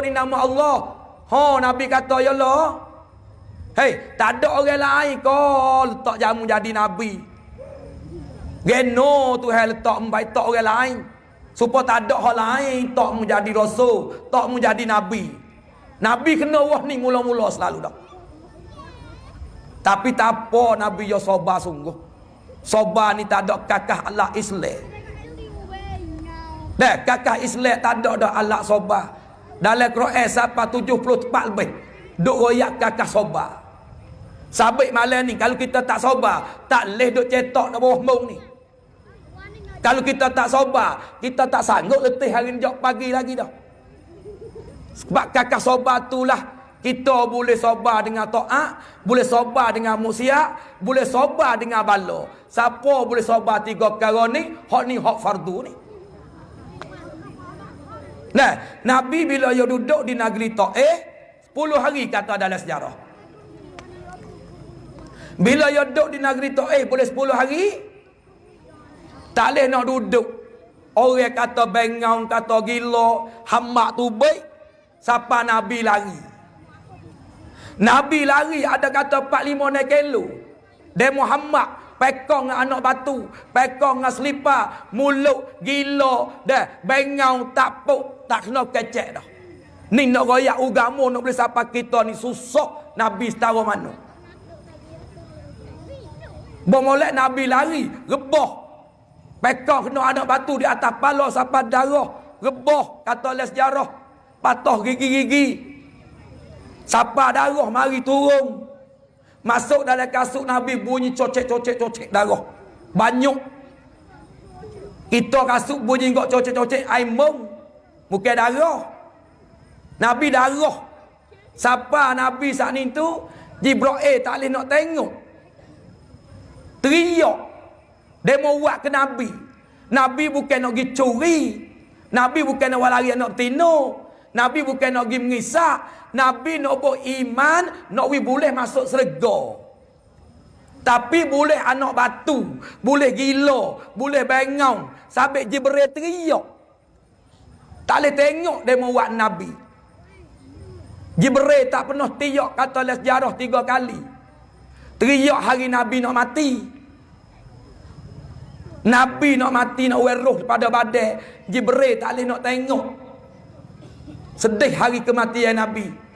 ni nama Allah. Nabi kata ya Allah. Hei, tak ada orang lain kau letak jamu jadi nabi. Geno tu hal letak membaik tak orang lain. Supaya tak ada hal lain tak menjadi rasul, tak menjadi nabi. Nabi kena wah ni mula-mula selalu dah. Tapi tak apa Nabi ya sabar sungguh. Sabar ni tak ada kakah Allah Islam. Dah kakah Islam tak ada dah Allah sabar. Dalam Quran sampai 74 lebih duk royak kakah sabar. Sabik malam ni kalau kita tak sabar, tak leh duk cetak dak bawah mung ni. Kalau kita tak sabar, kita tak sanggup letih hari ni jok pagi lagi dah. Sebab kakak sabar itulah kita boleh sabar dengan taat, boleh sabar dengan maksiat, boleh sabar dengan bala. Siapa boleh sabar 3 perkara ni? Hak fardu ni. Nah, Nabi bila dia duduk di negeri Taif 10 hari kata dalam sejarah. Bila dia duduk di negeri Taif boleh 10 hari, tak boleh nak duduk. Orang kata bengang, kata gila, hamak tu baik. Siapa Nabi lari? Nabi lari ada kata 4-5 kilo. Dia Muhammad pekong dengan anak batu, pekong dengan selipar, mulut gila, dah bengang tapuk, tak kena kecek dah. Ni nak royak agama nak boleh siapa kita ni susah Nabi setara mana. Bermolek Nabi lari, rebah. Pekong kena anak batu di atas kepala sampai darah, rebah kata oleh sejarah, patah gigi-gigi. Sampai darah mari turun. Masuk dalam kasut Nabi bunyi cocek darah. Banyak. Kita kasut bunyi kok cocek air mung. Bukan darah. Nabi darah. Sampai Nabi saat ni tu Jibril tak boleh nak tengok. Teriak. Dia mau buat ke Nabi. Nabi bukan nak pergi curi. Nabi bukan nak lari nak tino. Nabi bukan nak pergi mengisak. Nabi nak beriman, nak boleh masuk syurga. Tapi boleh anak batu, boleh gila, boleh bengang. Sampai Jibril teriak. Tak boleh tengok dia mau buat Nabi. Jibril tak pernah teriak kata oleh sejarah 3 kali. Teriak hari Nabi nak mati. Nabi nak mati, nak weruh pada badan. Jibril tak boleh nak tengok. Sedih hari kematian Nabi.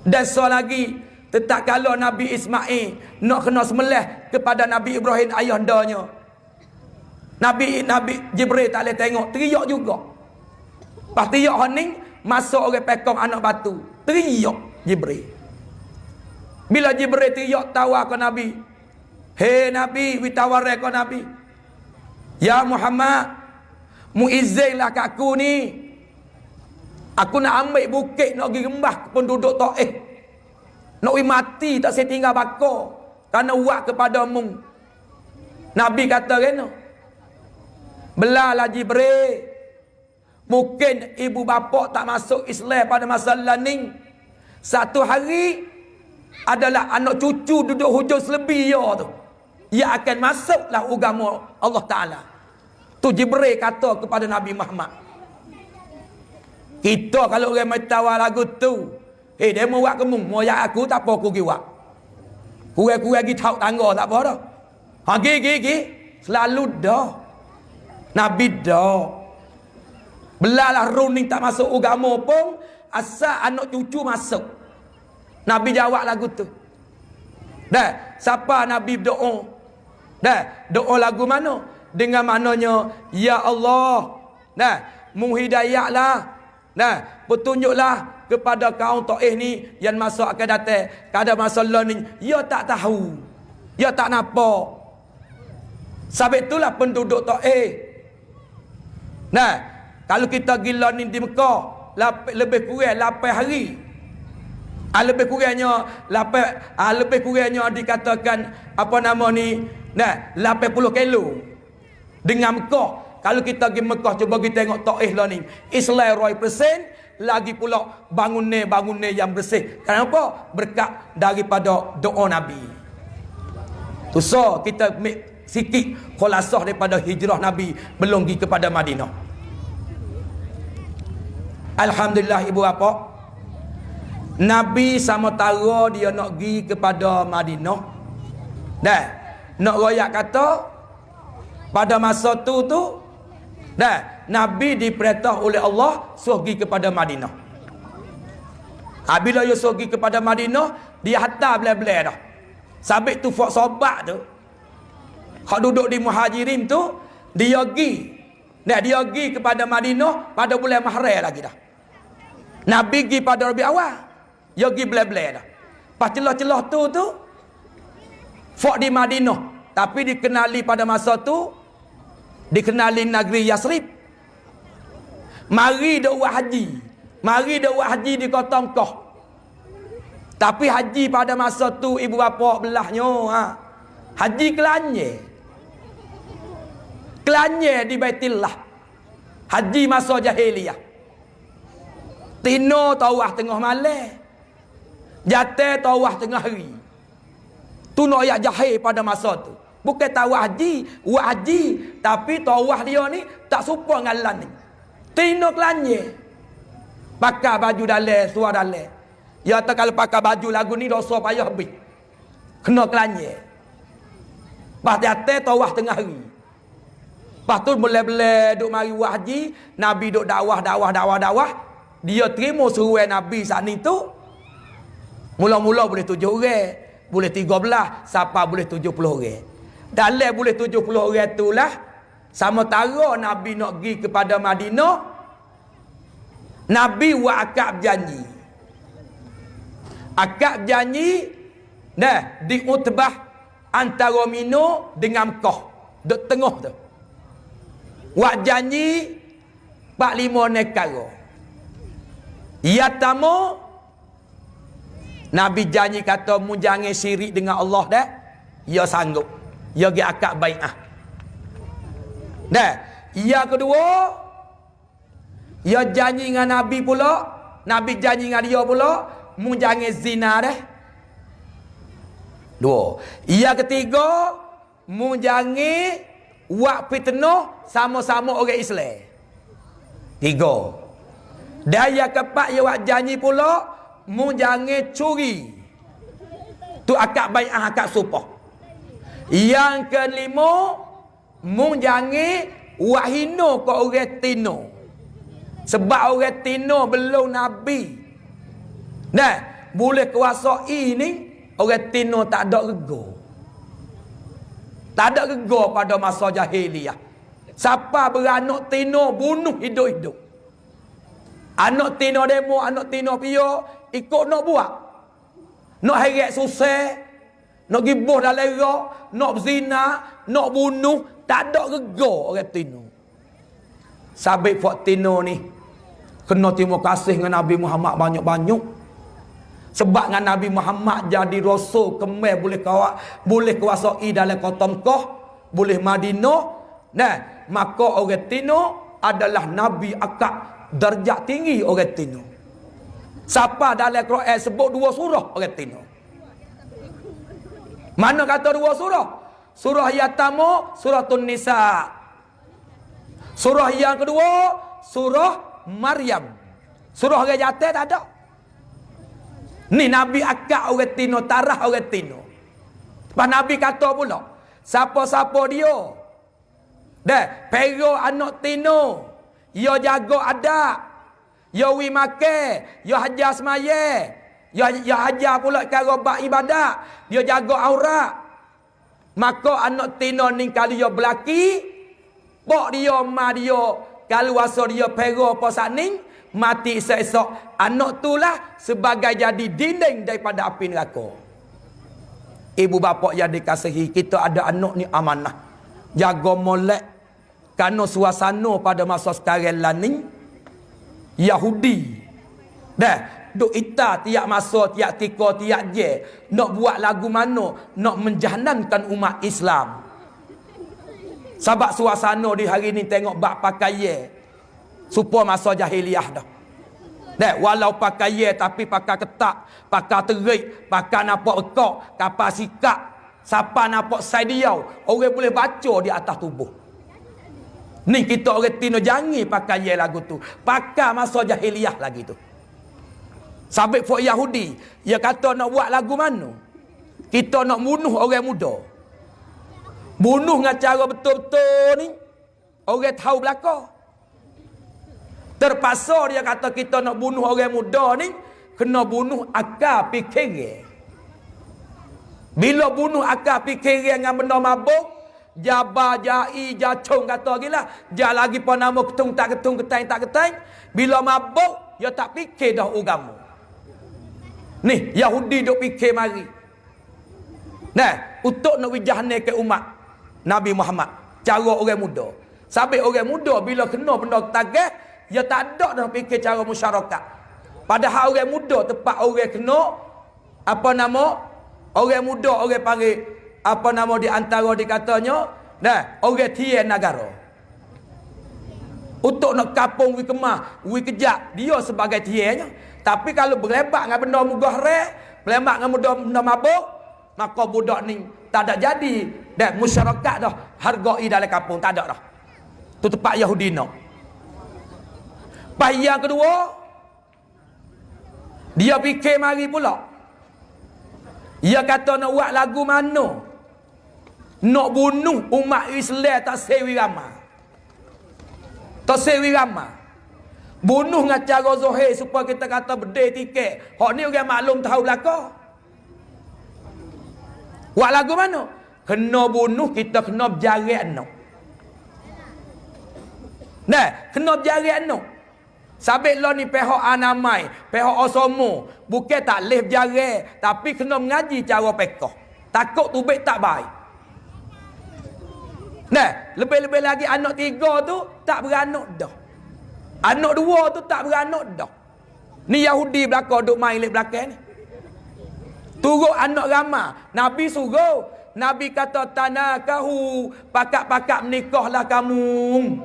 Dan so lagi, tetap kalau Nabi Ismail nak kena sembelih kepada Nabi Ibrahim ayahandanya. Nabi Jibril tak boleh tengok, teriak juga. Pas teriak hening, masuk orang pekong anak batu. Teriak Jibril. Bila Jibril teriak tawar ke Nabi. Hei Nabi, witawarai ke Nabi. Ya Muhammad, muizzinlah kat aku ni. Aku nak ambil bukit, nak pergi rembah penduduk Taif. Nak pergi mati, tak saya tinggal bakar. Kerana uak kepada mu. Nabi kata kena. Belalah Jibril. Mungkin ibu bapa tak masuk Islam pada masa ni. Satu hari adalah anak cucu duduk hujung selebih ya tu. Ia akan masuklah agama Allah Ta'ala. Tu Jibril kata kepada Nabi Muhammad. Kita kalau orang mentawar lagu tu, dia mau buat kemung, mau ya aku tak apa aku pergi buat. Kurang-kurang pergi tahu tangga tak apa dah. Pergi. Selalu dah. Nabi dah. Belalah runing tak masuk agama pun, asal anak cucu masuk. Nabi jawab lagu tu. Dah, siapa Nabi berdoa? Dah, doa lagu mana? Dengan maknanya, ya Allah, dah, muhidayatlah. Nah, petunjuklah kepada kaum Taif ni yang masuk akan datang. Kada masa ni, ia tak tahu. Ia tak nampak. Sebab itulah penduduk Taif. Nah, kalau kita gila ni di Mekah, lebih kurang 8 hari. Lebih kurangnya dikatakan apa nama ni? Nah, 80 kilo. Dengan Mekah. Kalau kita pergi Mekah, cuba kita tengok Taif lah ni. Islam 100%, lagi pula bangunan yang bersih. Kenapa? Berkat daripada doa Nabi. Tu so, kita ambil sikit khulasah daripada hijrah Nabi belum pergi kepada Madinah. Alhamdulillah ibu bapa, Nabi sama tara dia nak pergi kepada Madinah. Dah, nak royak kata pada masa tu dah Nabi diperintah oleh Allah suruh pergi kepada Madinah. Bila dia suruh pergi kepada Madinah, dia hantar belah-belah dah. Sabit tu fak sobat tu, hak duduk di Muhajirin tu, dia pergi. Nah, dia pergi kepada Madinah pada bulan Mahram lagi dah. Nabi pergi pada Rabi awal. Dia pergi belah-belah dah. Pas celah-celah tu fak di Madinah, tapi dikenali pada masa tu dikenali negeri Yasrib. Mari dak buat haji. Mari dak buat haji di kota Mekah. Tapi haji pada masa tu ibu bapa belahnya haji kelanye. Kelanye di Baitillah. Haji masa jahiliyah. Tino tawah tengah malam. Jatuh tawah tengah hari. Tu nak ayat jahil pada masa tu. Bukan tawah haji, buat haji, tapi tawah dia ni tak serupa dengan lan ni. Tino kelanye. Pakai baju dalam, suar dalam. Ya tak kalau pakai baju lagu ni dosa payah habis. Kena kelanye. Pas jatuh tawah tengah hari. Lepas tu boleh-boleh duk mari buat haji, Nabi duk dakwah. Dia terima seruan Nabi saat ni tu. Mula-mula boleh 7 orang, boleh 13, siapa boleh 70 orang. Dalam boleh 70 orang itulah sama tara Nabi nak pergi kepada Madinah, Nabi buat akad janji. Akad janji dah di Utbah antara Mina dengan Mekah, duk tengah tu. Buat janji 45 negara. Ya tamu Nabi janji kata mu jangan syirik dengan Allah dah. Ya sanggup. Ya pergi akad bai'ah. Dah. Ya kedua, ya janji dengan Nabi pula. Nabi janji dengan dia pula, mu jangan zina dah. Dua. Ya ketiga, mu jangan buat fitnah sama-sama orang Islam. 3. Dan yang keempat, dia buat janji pula, mu jangan curi. Tu akad bai'ah, akad sumpah. Yang kelima, mu jangan buat hina ke orang Tino. Sebab orang Tino belum Nabi. Nah, boleh kuasai ni, orang Tino tak ada rega. Tak ada rega pada masa jahiliyah. Siapa beranak Tino bunuh hidup-hidup. Anak Tino demo, anak Tino pio ikut nak buat. Nak heret susah, nak gibuh dalam rak, nak berzina, nak bunuh, tak ada rega orang Tino. Sabit fak Tino ni kena terima kasih dengan Nabi Muhammad banyak-banyak. Sebab dengan Nabi Muhammad jadi rasul kemai boleh kuasai dalam kota Mekah, boleh Madinah. Nah, maka orang Tino adalah Nabi akak darjat tinggi orang Tino. Siapa dalam Quran sebut 2 surah orang Tino? Mana kata 2 surah? Surah yang pertama surah Nisa. Surah yang kedua surah Maryam. Surah orang jatuh tak ada. Ni Nabi akak orang Tino, tarah orang Tino. Lepas Nabi kata pula, siapa-siapa dia dah pero anak Tino, ya jaga adab, ya wi makan, ya hajar semaya, ya hajar pula cara bak ibadat, dia jaga aurat. Maka anak Tino ni kalau dia belaki, bak dia ma dia, kalau asal dia pero apa saning, mati esok-esok. Anak tulah sebagai jadi dinding daripada api neraka. Ibu bapa yang dikasihi, kita ada anak ni amanah. Jaga molek. Kerana suasana pada masa sekarang lah ni Yahudi dah duk ita tiap masa, tiap tika, tiap je nak buat lagu mana nak menjahanamkan umat Islam. Sebab suasana di hari ni tengok bak pakaian supaya masa jahiliyah dah. Dah walau pakaian tapi pakai ketak, pakai terik, pakai nampak bekak, kapal sikap, siapa nampak saidiau, orang boleh baca di atas tubuh. Ni kita orang Tino jangan pakai ye lagu tu. Pakai masa jahiliah lagi tu. Sabit for Yahudi, dia kata nak buat lagu mana? Kita nak bunuh orang muda. Bunuh dengan cara betul-betul ni, orang tahu belaka. Terpaksa dia kata kita nak bunuh orang muda ni, kena bunuh akal fikiran. Bila bunuh akal fikiran dengan benda mabuk, Jabah, Jai, Jacung kata lagi lah. Dia lagi pun nama ketung tak ketung, ketang tak ketang. Bila mabuk, dia tak fikir dah agama. Ni, Yahudi duk fikir mari. Nah, untuk nak wijahne ke umat Nabi Muhammad. Cara orang muda. Sampai orang muda bila kena benda tagah, dia tak ada dah fikir cara masyarakat. Padahal orang muda tepat orang kena, apa nama? Orang muda, orang panggil, apa nama di antara dikatanya, nah, orang tian negara. Untuk nak kapung wi kemah, wi kejap, dia sebagai tiannya. Tapi kalau berlebat dengan benda mugah rek, berlebat dengan benda mabuk, maka budak ni tak ada jadi. Dan masyarakat dah hargai dalam kampung, tak ada dah. Tu tempat Yahudi nak. Pas yang kedua, dia fikir mari pula. Dia kata nak buat lagu mana? Nak bunuh umat Islam tak sewi ramai. Tak sewi ramai. Bunuh dengan cara zahir supaya kita kata berdeh tiket. Hak ni orang maklum tahu belaka. Buat lagu mana? Kena bunuh, kita kena berjarak anak. Nah, kena berjarak anak. Sabit lo ni pihak anamai, pihak osomo. Bukan tak boleh berjarak. Tapi kena mengaji cara pekah. Takut tubik tak baik. Nah, lebih-lebih lagi anak 3 tu tak beranak dah. Anak 2 tu tak beranak dah. Ni Yahudi belaka duk main lek belakang ni. Turut anak ramai. Nabi suruh. Nabi kata tanakahu, pakak-pakak menikahlah kamu.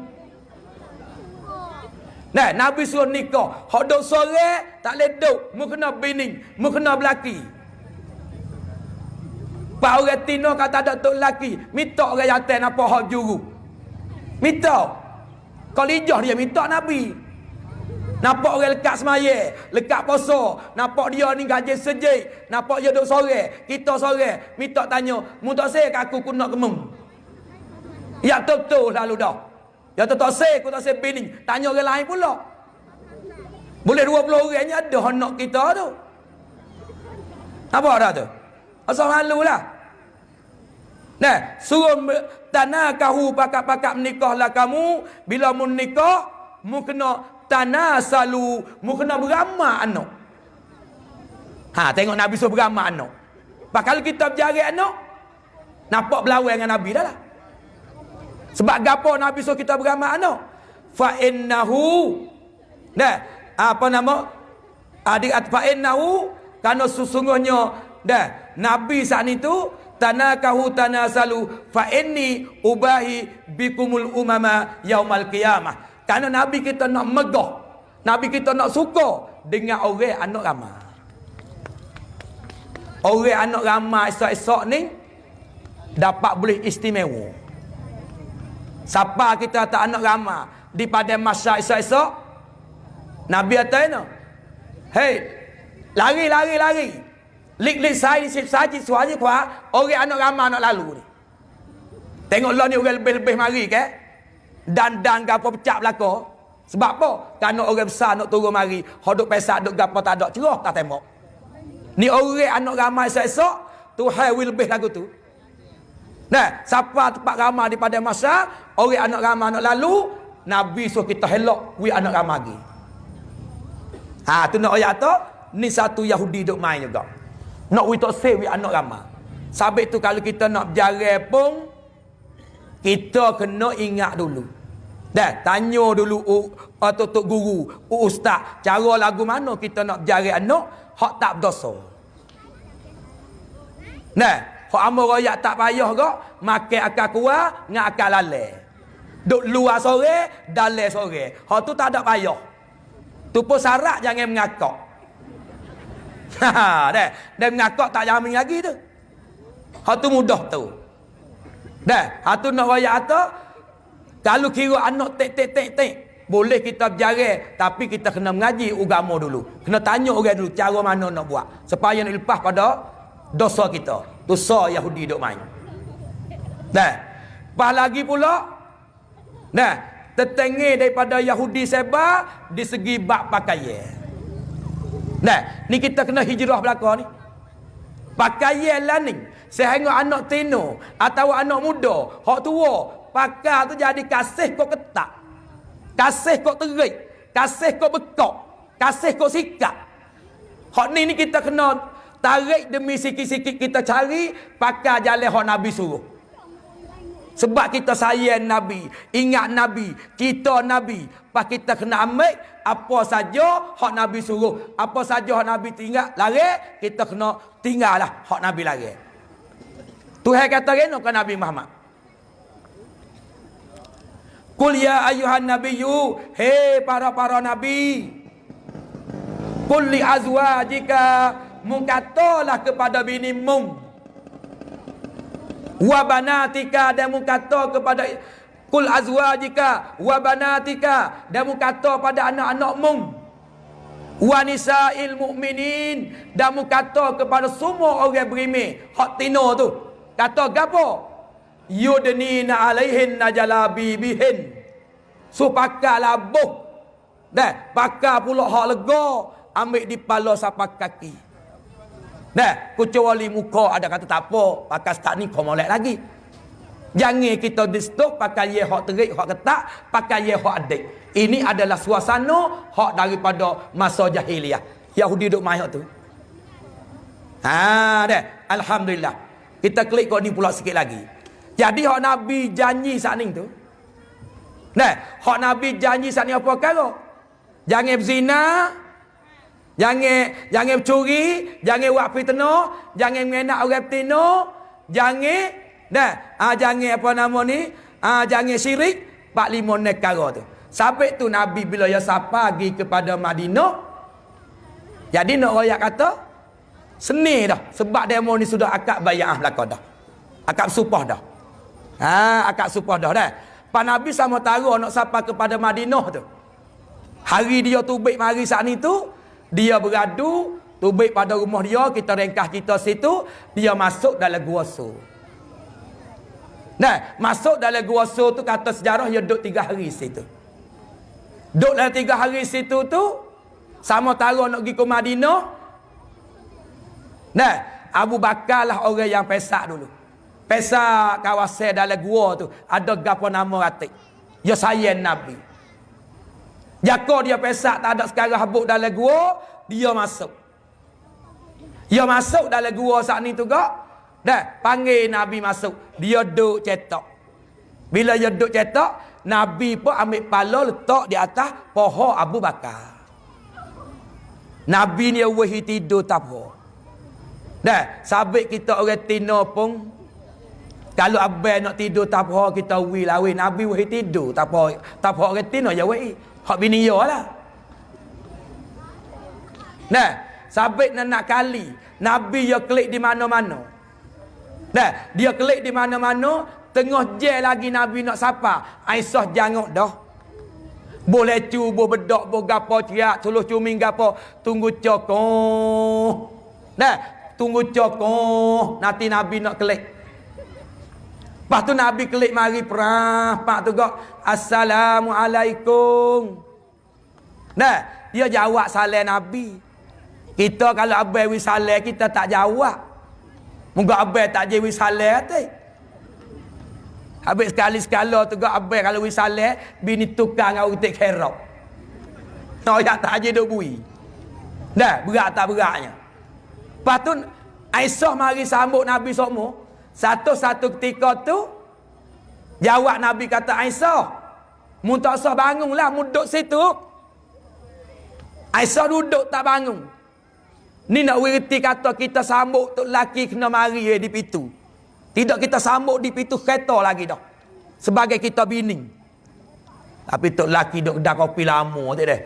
Nah, Nabi suruh nikah. Hak duk sore tak boleh duk. Mu kena bini, mu kena belaki. Pak orang Tino kata ada tok lelaki, minta orang jantan apa hak juru. Minta. Kalijah dia minta Nabi. Nampak orang lekat semaya, lekat poso, nampak dia ni gaji sejik, nampak dia duk sore, kita sore, minta tanya, mu tak say aku nak kemem. Ya betul lalu dah. Ya tak say, aku tak say bini. Tanya orang lain pula. Boleh 20 orang ni ada anak kita tu. Apa dah tu? Asal malu lah. Nah, suruh tanakahu pakak-pakak menikahlah kamu. Bila mu nikah, mu kena tanasalu, mu kena beramal anak. Ha, tengok Nabi suruh beramal anak. Pak kalau kita berjarak anak, nampak berlawan dengan Nabi dah lah. Sebab gapo Nabi suruh kita beramal anak? Fa innahu. Nah, apa nama? Adik fa innahu, karena sesungguhnya dah Nabi saat itu tanakahu tanasalu fa inni ubahi bikumul umama yaumal qiyamah. Karena Nabi kita nak megah, Nabi kita nak suka dengan orang anak ramai. Orang anak ramai esok-esok ni dapat boleh istimewa. Siapa kita tak anak ramai di pada masa esok-esok, Nabi kata, hey, lari. Lik saya saji suaji kuat orang anak ramai anak lalu ni. Tengoklah ni orang lebih-lebih mari ke. Dan gapo pecah belaka. Sebab apa? Kerana orang besar nak turun mari, hodok pesak dok gapo tak ada cerah tak tembok. Ni orang anak ramai esok Tuhan will lebih lagu tu. Nah, siapa tempat ramai daripada masa orang anak ramai anak lalu, Nabi suruh kita helok we anak ramai lagi. Ha, tu nak ayat tu, ni satu Yahudi duk main juga. Nak we tak say we anak ramai. Sabit tu kalau kita nak berjalan pun kita kena ingat dulu. Dah tanya dulu tok guru, ustaz, cara lagu mana kita nak berjalan anak hak tak berdosa. Nah, hak amal royak tak payah gak, makan akal kuat dengan akal lalai. Duk luar sore, dalam sore. Hak tu tak ada payah. Tu pun syarat jangan mengakak. Ha, dah. Dan mengakak tak jamin lagi tu. Hak tu mudah tu. Dah, hak tu nak royak atas Kalau kira anak tek, boleh kita berjalan, tapi kita kena mengaji agama dulu. Kena tanya orang dulu cara mana nak buat supaya nak lepas pada dosa kita. Dosa Yahudi duk main. Nah, pas lagi pula, nah, tertengah daripada Yahudi sebar di segi bab pakaian. Nah, ni kita kena hijrah belakang ni. Pakaian lah ni. Sehingga anak tino atau anak muda, hak tua, pakai tu jadi kasih kau ketak. Kasih kau terik, kasih kau bekok, kasih kau sikap. Hak ni kita kena tarik demi sikit-sikit kita cari pakai jalan hak Nabi suruh. Sebab kita sayang Nabi, ingat Nabi, kita Nabi. Pas kita kena ambil apa saja hak Nabi suruh, apa saja hak Nabi tinggal lari, kita kena tinggallah hak Nabi lari. Tuhan kata reno ke Nabi Muhammad. Qul ya ayuhan nabiyyu, hei para nabi. Qul li azwajika, mungkatalah kepada binimu. Wa banatika, dan mungkata kepada qul azwajika wa banatika, dan mungkata pada anak-anakmu. Wa nisa'il mu'minin, dan mungkata kepada semua orang beriman. Hak tino tu. Kata gapo? Yudnina alaihinna jalabibihin. So pakai labuh. Dah, pakai pula hak lega, ambil di pala sapak kaki. Dah, kecuali muka ada kata tak apa, pakai start ni kau molek lagi. Jangan kita distok pakai ye hak terik, hak ketak, pakai ye hak adik. Ini adalah suasana hak daripada masa jahiliah. Yahudi duk main tu. Dah, alhamdulillah. Kita klik kau ni pula sikit lagi. Jadi hak Nabi janji saat ni tu. Nah, hak Nabi janji saat ni apa perkara? Jangan berzina, jangan mencuri, jangan buat fitnah, jangan mengenak orang betina, jangan apa nama ni? Jangan syirik, 4-5 perkara tu. Sampai tu Nabi bila ya sapa pergi kepada Madinah. Jadi nak royak kata seni dah, sebab demo ni sudah akad bayar belaka dah. Akad supah dah. Akad supah dah dah. Pak Nabi sama taruh nak sapa kepada Madinah tu. Hari dia tubik mari saat ni tu, dia beradu, tubik pada rumah dia, kita ringkas kita situ, dia masuk dalam gua so. Nah, masuk dalam gua so tu kata sejarah dia duduk 3 hari situ. Duduk dalam 3 hari situ tu, sama taruh nak pergi ke Madinah. Nah, Abu Bakar lah orang yang pesak dulu. Pesak kawasan dalam gua tu, ada gapo nama ratik. Dia sayang Nabi. Jaka dia pesak tak ada sekarang habuk dalam gua, dia masuk. Dia masuk dalam gua saat ni tu gak. Dah, panggil Nabi masuk. Dia duduk cetak. Bila dia duduk cetak, Nabi pun ambil pala letak di atas pohon Abu Bakar. Nabi ni wahi tidur tak apa. Dah, sabit kita orang Tino pun kalau abang nak tidur tak apa, kita wi lawi. Nabi wahi tidur tak apa. Tak apa orang Tino ya wahi. Hak bini yo lah. Nah, sabit nak kali Nabi ya klik di mana-mana. Nah, dia klik di mana-mana, tengah je lagi Nabi nak sapa. Aisyah jangok dah. Boleh cuba bedok bo gapo ciak, suluh cuming gapo, tunggu cokong. Nah, tunggu cokong, nanti Nabi nak klik. Lepas tu Nabi klik mari perah, pak tu gak Assalamualaikum. Nah, dia jawab salam Nabi. Kita kalau abang wi salam kita tak jawab. Moga abang tak je wi salam tu. Habis sekali-sekala tu gak abang kalau wi salam bini tukang ngau tik kerok. No ya tak je duk bui. Dah, berat tak beratnya. Lepas tu Aisyah mari sambut Nabi sokmo. Satu-satu ketika tu jawab Nabi kata Aisyah, mu tak usah bangunlah, mu duduk situ. Aisyah duduk tak bangun. Ni nak wirti kata kita sambut tok laki kena mari di pintu. Tidak kita sambut di pintu kereta lagi dah. Sebagai kita bini. Tapi tok laki duk kedai kopi lama tu deh.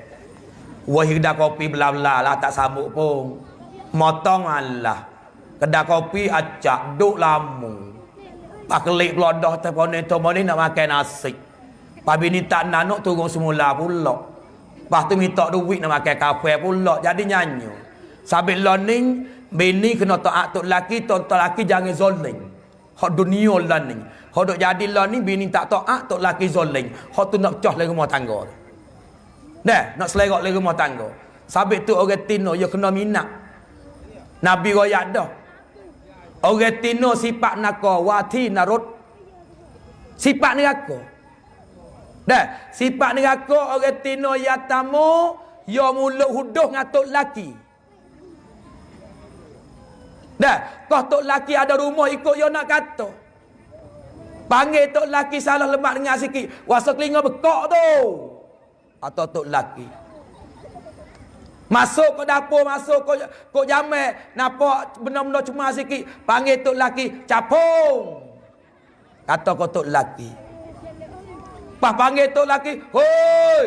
Wah kedai kopi bela-bela lah tak sambut pun. Motong Allah. Kedai kopi acak duk lama. Pak kelik pelodoh telefon itu nak makan nasi. Pak bini tak nak turun semula pula. Lepas tu minta duit nak makan kafe pula. Jadi nyanyi. Sambil learning, bini kena taat tok laki, tok laki jangan zoling. Hak dunia learning. Hak duk jadi learning, bini tak taat tok laki zoling. Hak tu nak pecah le rumah tangga. Dah, nak selerak le rumah tangga. Sambil tu orang Tino dia kena minat. Nabi royak dah. Orang Tino sifat nakal, wati narut. Sifat neraka. Dah, sifat neraka orang Tino ya tamu, ya mulut huduh ngatuk laki. Dah, kau tok laki ada rumah ikut yo nak kata. Panggil tok laki salah lemak dengar sikit. Wasa telinga bekak tu. Atau tok laki. Masuk ke dapur, masuk ke jamek, nampak benda-benda cuma sikit, panggil tok laki, capung. Kata kau tok laki. Pas panggil tok laki, hoi.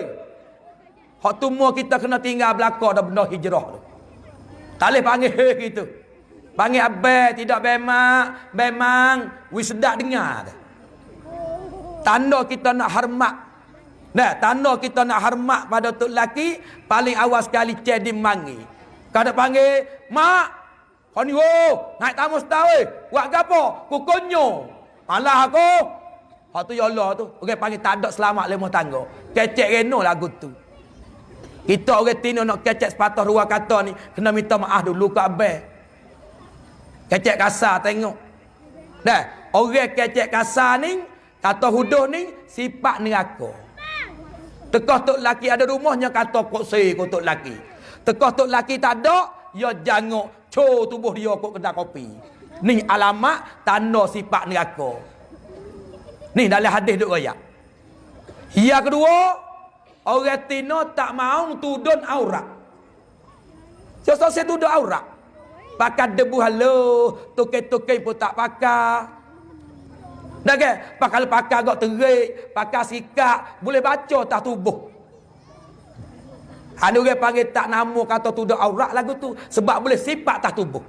Hak tu semua kita kena tinggal belakang dah benda hijrah tu. Tak boleh panggil gitu. Panggil abang, tidak memang, wis sedap dengar. Tanda kita nak hormat. Nah, tanda kita nak hormat pada tok laki, paling awal sekali cedi mangi. Kada panggil, mak, kau ni naik tamu setahun, buat gapo? Kukunyo. Alah aku. Hak tu ya Allah tu. Orang panggil tak ada selamat lemah tangga. Kecek reno lagu tu. Kita orang Tino nak kecek sepatah ruang kata ni, kena minta maaf dulu ke abang. Kecek kasar tengok. Dah, orang kecek kasar ni, kata huduh ni, sifat neraka. Tekah tok laki ada rumahnya, kata kok kok tok laki. Tekah tok laki tak ada, ya jangok, tubuh dia kok kedai kopi. Ni alamat tanda sifat neraka. Ni dalam hadis duk royak. Yang kedua, orang Tino tak mau tudun aurat. Sesuatu tudun aurat. Pakai debu halo, tokai-tokai pun tak pakai. Dah ke? Pakai agak terik, pakai sikap, boleh baca tak tubuh. Ada orang panggil tak nama kata tudun aurat lagu tu, sebab boleh sifat tak tubuh.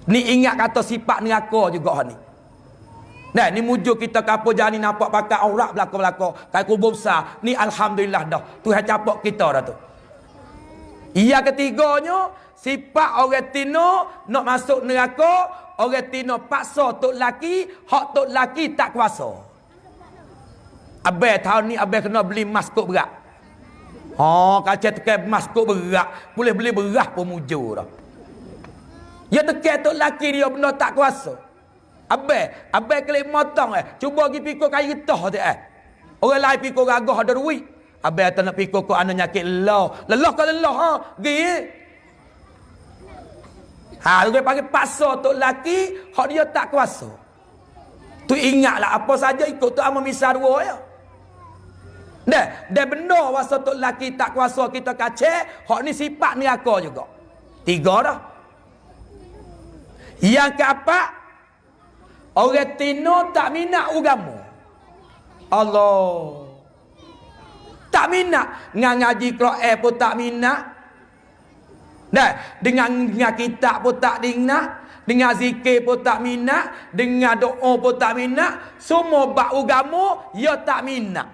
Ni ingat kata sifat neraka juga ni. Nah, ni mujuk kita kapo jani nampak pakai aurat belaka-belaka, kai kubur besar. Ni alhamdulillah dah. Tuhan capok kita dah tu. Yang ketiganya, sifat orang Tino nak masuk neraka, orang Tino paksa tok laki, hak tok laki tak kuasa. Abang tahun ni abang kena beli maskot berat. Oh, kacau tekan maskot berat, boleh beli berat pun mujur dah. Ya tekan tok laki dia benda tak kuasa. Abang klik motong cuba pergi pikul kayu getah tu Orang lain pikul gagah ada duit. Abang tak nak pikul kau anak nyakit lelah. Lelah ke lelah ha? Pergi. Ha, dia panggil paksa tok laki, hak dia tak kuasa. Tu ingatlah apa saja ikut tu ama misal dua ya. Dah benda wasa tok laki tak kuasa kita kacek, hak ni sifat neraka juga. 3 dah. Yang keempat, orang Tino tak minat agama. Allah. Tak minat. Ngaji Quran pun tak minat. Dah, dengan kitab pun tak minat, dengan zikir pun tak minat, dengan doa pun tak minat, semua bab agama dia tak minat.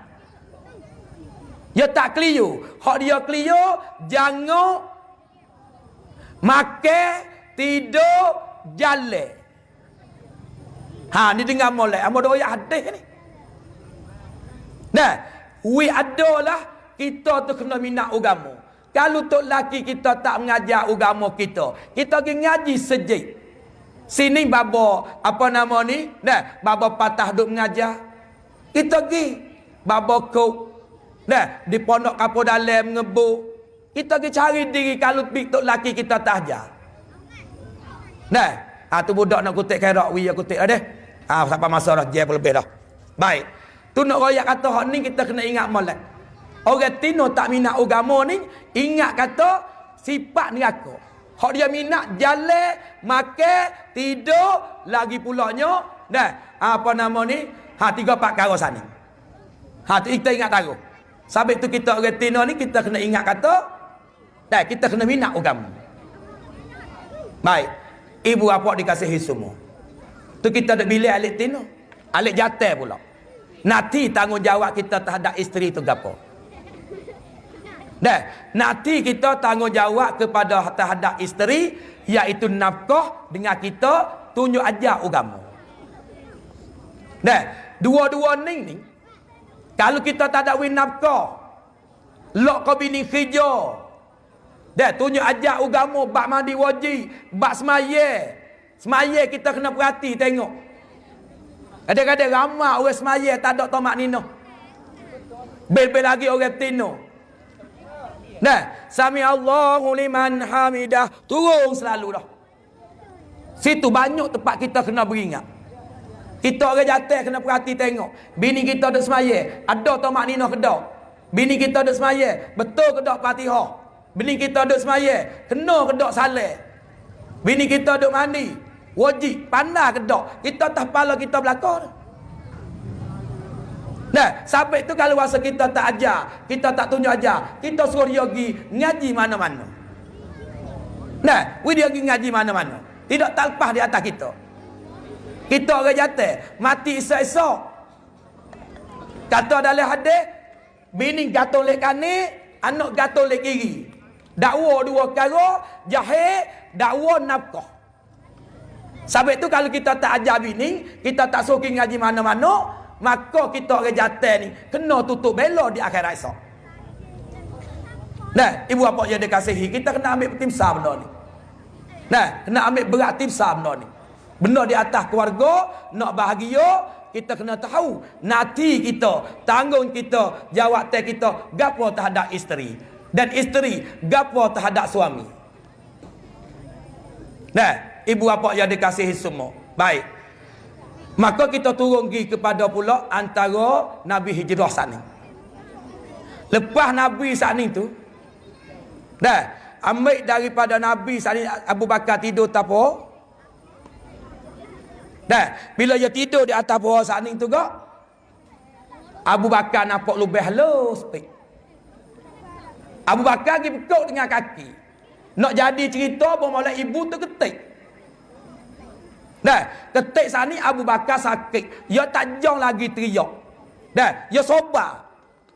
Dia tak keliru. Hak dia keliru, jangan makan, tidur, jalan. Ha, ni dengar molek. Amo doa hadis ni. Dah, we adalah kita tu kena minat agama. Kalau tok laki kita tak mengajar agama kita, kita pergi ngaji sejik. Sini baba apa nama ni? Dah, baba patah duk mengajar. Kita pergi baba kok. Dah, di pondok kapur dalam ngebuk. Kita pergi cari diri kalau tok laki kita tak ajar. Dah, tu budak nak kutip kerak wi kutip dah deh. Sampai masa dah je lebih dah. Baik. Tu nak royak kata hak ni kita kena ingat molek. Orang Tino tak minat agama ni, ingat kata sifat neraka. Hak dia minat jalan, makan, tidur, lagi pulanya, dah, apa nama ni? 3-4 perkara sana. Tu kita ingat taruh. Sampai tu kita orang Tino ni kita kena ingat kata, dah, kita kena minat agama. Baik. Ibu apa dikasihi semua. Tu kita nak bilik alik Tino. Alik jatah pula. Nanti tanggungjawab kita terhadap isteri itu gapo? Nanti kita tanggungjawab kepada terhadap isteri, iaitu nafkah dengan kita tunjuk ajar agama. Dua-dua ni kalau kita tak ada nafkah, lok kau bini kerja, tunjuk ajar agama, bak mandi wajib, bak semaya kita kena perhati tengok. Kadang-kadang ramai orang semaya tak ada tomak nino. Bel-bel lagi orang tino. Sami Allahu liman hamidah, turun selalu dah. Situ banyak tempat kita kena beringat. Kita orang jatuh kena perhati tengok. Bini kita ada semaya, ada tomak nino ke tak? Bini kita ada semaya, betul ke tak Fatihah? Bini kita ada semaya, kena ke tak salat? Bini kita ada mandi, wajib, pandai ke tak? Kita tak kepala kita belakang. Sampai tu kalau rasa kita tak ajar, kita tak tunjuk ajar, kita suruh dia pergi ngaji mana-mana. Dia pergi ngaji mana-mana. Tidak tak lepas di atas kita. Kita orang jatuh, mati esok-esok. Kata dalam hadis, bini gatul lek kanan, anak gatul lek kiri. Dakwa dua perkara, jahil, dakwa nafkah. Sampai tu kalau kita tak ajar bini, kita tak suruh ngaji mana-mana, maka kita orang jatuh ni kena tutup bela di akhirat esok. Ibu bapa yang dikasihi, kita kena ambil timsah benda ni. Kena ambil berat timsah benda ni. Benda di atas keluarga, nak bahagia, kita kena tahu nanti kita, tanggung kita, jawatan kita gapo terhadap isteri, dan isteri gapo terhadap suami. Ibu bapa yang dikasihi semua. Baik. Maka kita turun pergi kepada pula antara Nabi hijrah saat ni. Lepas Nabi saat ni tu, ambil daripada Nabi saat ni, Abu Bakar tidur tak apa. Bila dia tidur di atas pohon saat ni tu kak, Abu Bakar nampak lebih halus sikit. Abu Bakar pergi pekuk dengan kaki. Nak jadi cerita bermula ibu tu ketik. Ketik saat ni Abu Bakar sakit. Dia tak jauh lagi teriak. Dia sobar.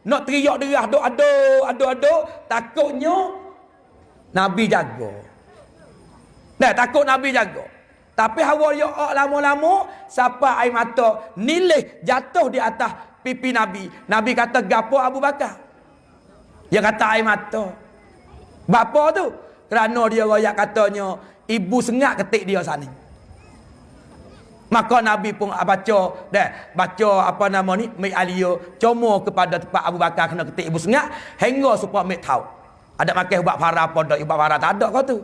Nak teriak derah, aduh. Takutnya Nabi jaga. Takut Nabi jaga. Tapi hawa dia lama-lama sampai air mata nilai jatuh di atas pipi Nabi. Nabi kata, gapo Abu Bakar? Dia kata air mata. Bapa tu? Kerana dia royak katanya ibu sengat ketik dia sana. Maka Nabi pun baca apa nama ni, Mek Aliyah, cuma kepada tempat Abu Bakar kena ketik ibu sengat, hingga supaya Mek tahu. Ada makan ubat farah apa dak, ubat farah tak ada kau tu.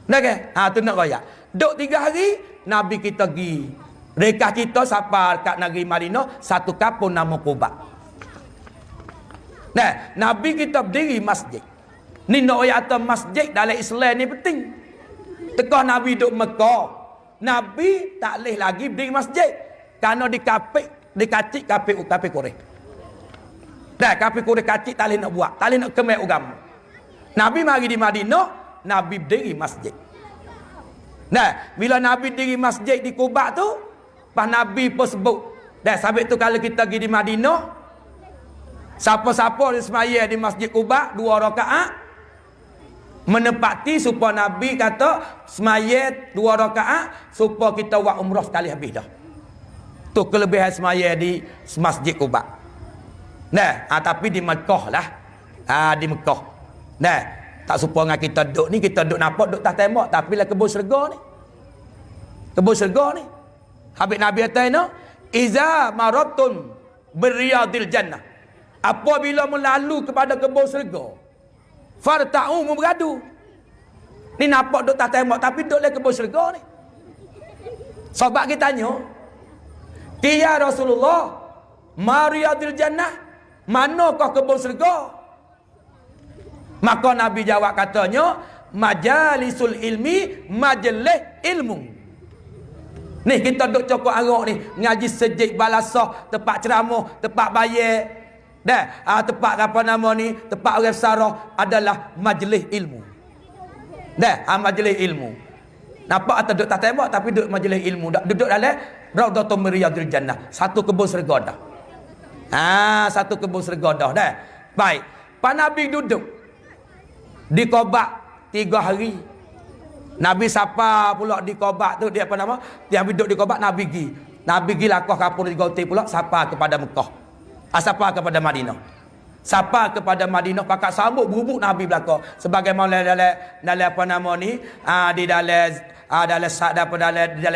Tu nak royak. Duk 3 hari, Nabi kita pergi. Rekah kita sampai kat negeri Madinah, satu kampung nama Quba. Nabi kita berdiri masjid. Ni nak ayat masjid dalam Islam ni penting. Tekah Nabi duduk Mekah, Nabi tak boleh lagi berdiri masjid. Kerana dikacik kapik korek. Kapik korek kacik tak boleh nak buat, tak boleh nak kemek agama. Nabi mari di Madinah, Nabi berdiri masjid. Bila Nabi diri masjid di Quba tu, pas Nabi pun sebut. Sampai tu kalau kita pergi di Madinah, siapa-siapa di semaya di masjid Quba 2 rakaat, menepati supaya Nabi kata semaya 2 rakaat supaya kita buat umrah sekali habis dah. Tu kelebihan semaya di masjid Quba. Tapi di Mekah lah. Di Mekah. Tak supaya dengan kita duduk ni, kita duduk nampak duduk tak tembak, tapi lah kebun syurga ni. Kebun syurga ni. Habis Nabi kata ni, iza marabtum birriyadil jannah. Apabila melalu kepada kebun syurga, farta'u beradu. Ni nampak duduk tak tembak, tapi duduk lah kebun syurga ni. Sahabat kita tanya, ya Rasulullah, mariyadil jannah, manakah kebun syurga? Maka Nabi jawab katanya, majalisul ilmi, majlis ilmu. Ni kita duk cokok arak ni, ngaji sejik balasah, tempat ceramah, tempat bayar. Tempat apa nama ni, tempat orang sarah adalah majlis ilmu. Majlis ilmu. Nampak atau duduk tak tembak tapi duduk majlis ilmu. Duduk dalam Raudhatun min riyadil jannah. Satu kebun syurga dah. Satu kebun syurga dah. Baik. Pak Nabi duduk di Qubah 3 hari. Nabi siapa pula di Qubah tu, dia apa nama? Dia duduk di Qubah, Nabi pergi. Nabi pergi lakah kapur di Gauti pula, siapa kepada Mekah. Siapa kepada Madinah. Siapa kepada Madinah pakat sambut berubuk Nabi belaka. Sebagaimana dalam apa nama ni, di dalam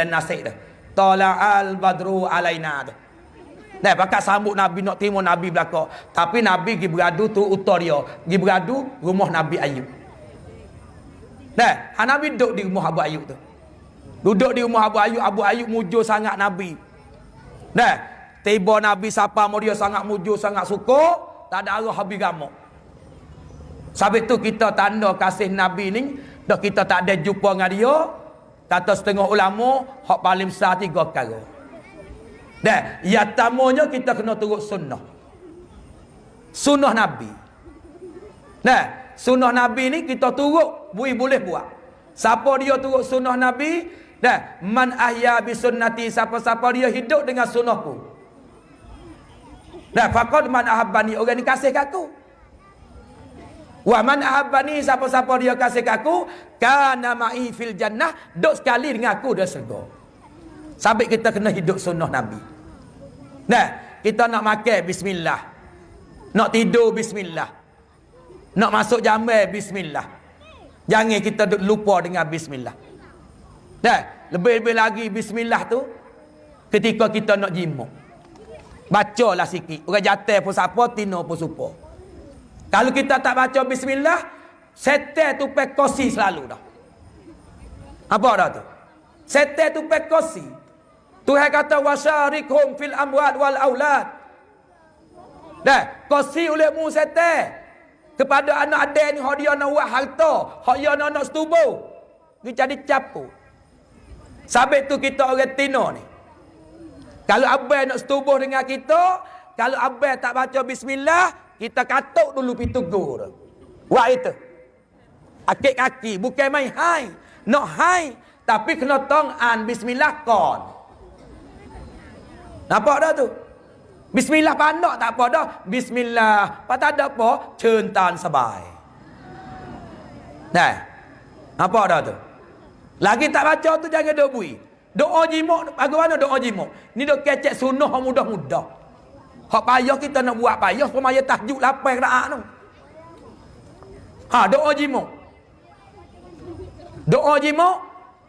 nasik tu. Tala'al badru alaina tu. Nah, pakat sambut Nabi, nak terima Nabi belaka. Tapi Nabi pergi beradu tu utar dia. Pergi beradu rumah Nabi Ayub. Nah, Nabi duduk di rumah Abu Ayub tu. Duduk di rumah Abu Ayub mujur sangat Nabi. Nah, tiba Nabi siapa mau dia sangat mujur, sangat suka, tak ada arah habis gamak. Sebab tu kita tanda kasih Nabi ni, dah kita tak ada jumpa dengan dia. Kata setengah ulama, hak paling besar 3 perkara. Dah, yang pertamanya kita kena turut sunnah. Sunnah Nabi. Nah, sunnah Nabi ni kita turut, boleh buat. Siapa dia turut sunnah Nabi? Dah, man ahya bi sunnati, siapa-siapa dia hidup dengan sunnahku. Dah, faqad man ahabbani, orang ni kasih kat aku. Wa man ahabbani, siapa-siapa dia kasih kat aku, kana ma'i fil jannah, duduk sekali dengan aku dalam syurga. Sabit kita kena hidup sunnah Nabi. Nah, kita nak makan bismillah. Nak tidur bismillah. Nak masuk jambai bismillah. Jangan kita lupa dengan bismillah. Nah, lebih-lebih lagi bismillah tu ketika kita nak jimuk. Bacalah sikit. Orang jatuh pun siapa, tino pun supa. Kalau kita tak baca bismillah, setan tu pekosi selalu dah. Apa dah tu? Setan tu pekosi. Tuhan kata wasyarikhum fil amwal wal aulad. Dah, kosi olehmu setan kepada anak adik ni, hak dia nak buat harta, hak dia nak setubuh. Dia jadi capu. Sabit tu kita orang tino ni. Kalau abang nak setubuh dengan kita, kalau abang tak baca bismillah, kita katuk dulu pintu gua. Buat itu. Akik kaki, bukan main hai. Nak hai, tapi kena tong'an bismillah kon. Nampak dah tu? Bismillah pandak tak apa dah. Bismillah. Apa tak ada apa? Centan sebai. Nah. Nampak dah tu? Lagi tak baca tu jangan duk bui. Doa jimuk, bagaimana doa jimuk? Ni duk kecek sunnah mudah-mudah. Hak payah kita nak buat payah supaya tahajud 8 rakaat tu. Doa jimuk. Doa jimuk,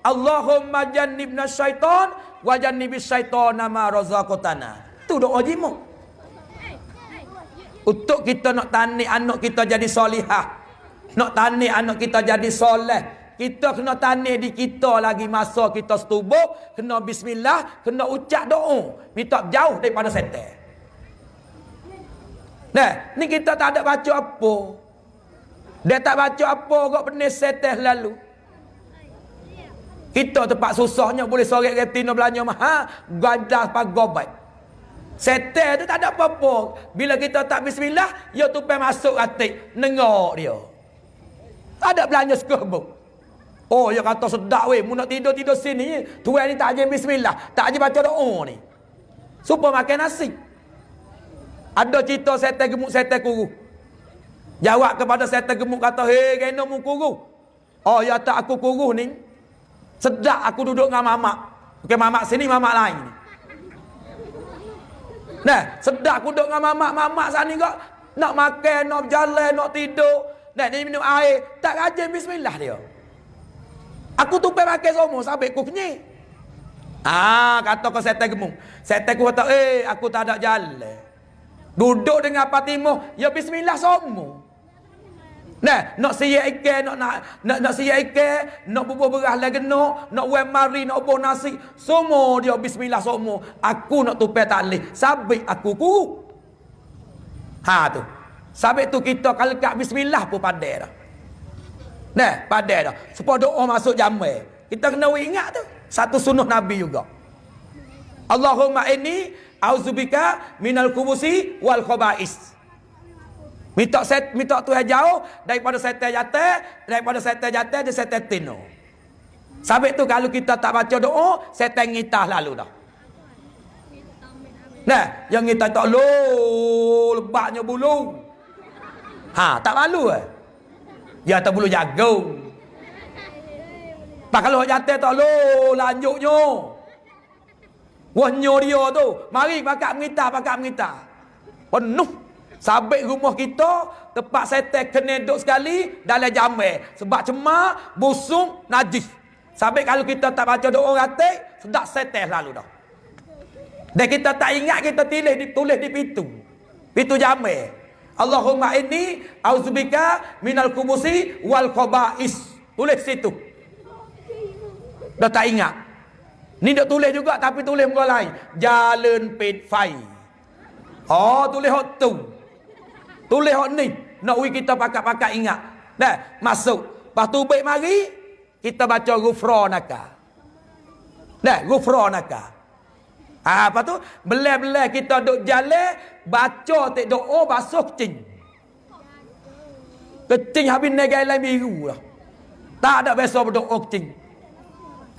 Allahumma jannibna syaitan wa jannibis syaitana ma razaqtana. Tu doa jimuk. Untuk kita nak tani anak kita jadi solihah. Nak tani anak kita jadi soleh. Kita kena tani di kita lagi masa kita setubuh, kena bismillah, kena ucap doa, minta jauh daripada setan. Nah, ni kita tak ada baca apa. Dia tak baca apa kok penis setan lalu. Kita tempat susahnya boleh sorek retina belanja mahal, gadah pagobat. Setan tu tak ada apa-apa. Bila kita tak bismillah, dia tupai masuk atik, nengok dia. Tak ada belanja sekebuk. Oh, dia kata sedap weh, mu nak tidur-tidur sini, tuan ni tak ajar bismillah, tak ajar baca doa ni. Supaya makan nasi. Ada cerita setan gemuk, setan kuru. Jawab kepada setan gemuk kata, "Hei, kena mu kuru." Oh, ya tak aku kuru ni. Sedap aku duduk dengan mamak. Bukan mamak sini, mamak lain. Nah, sedap aku duduk dengan mamak sana kok. Nak makan, nak berjalan, nak tidur. Nah, dia minum air. Tak rajin bismillah dia. Aku tupai makan semua sampai aku kenyang. Kata kau setan gemuk. Setan aku kata, aku tak ada jalan. Duduk dengan Fatimah, ya bismillah semua. Nah, nak siap ikan, nak siap ikan, nak bubuh beras lagi nak buat mari, nak bubuh nasi, semua dia bismillah semua. Aku nak tupai tak leh, sabik aku kuru. Tu. Sabik tu kita kalau kat bismillah pun pandai dah. Nah, pandai dah. Supaya doa masuk jamai. Kita kena ingat tu. Satu sunnah Nabi juga. Allahumma inni auzubika minal kubusi wal khaba'is. Minta Tuhan jauh daripada setan jatuh dia setan tino. Sabit tu kalau kita tak baca doa, setan ngitah lalu dah. Nah, yang kita tak lo lebatnya bulu. Ha, tak malu eh. Ya tak bulu jagung. Pak kalau jatuh tak lo lanjutnya. Wahnya dia tu, mari pakak mengita. Penuh. Sabit rumah kita, tempat setel kena duduk sekali dalam jamai. Sebab cemak, busuk, najis. Sabit kalau kita tak baca doa ratik, sedap setel lalu dah. Dan kita tak ingat, kita tulis di pintu jamai. Allahumma inni auzubika minal kubusi wal khaba'is. Tulis situ. Dah tak ingat. Ni dah tulis juga tapi tulis muka lain. Jalan pit fai. Oh, tulis hot tu. Tulis hot ni. Nak kita pakat-pakat ingat. Dah, masuk. Lepas tu baik mari, kita baca ghufranaka. Dah, ghufranaka. Apa tu? Belai-belai kita duk jalan, baca tek doa basuh kencing. Kencing habis negai lain biru lah. Tak ada biasa berdoa kencing.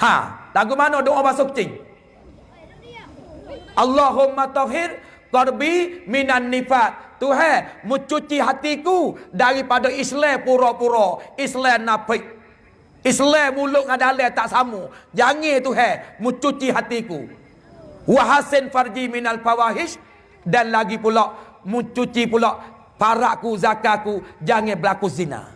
Ha, lagu mana doa basuh kencing? Allahumma tahhir qalbi minan nifaq. Tuhan, mencuci hatiku daripada Islam pura-pura, Islam nafik. Islam mulut dengan dalam tak sama. Jangan Tuhan mencuci hatiku. Wa hasin farji minal fawahish, dan lagi pula mencuci pula parakku, zakatku, jangan berlaku zina.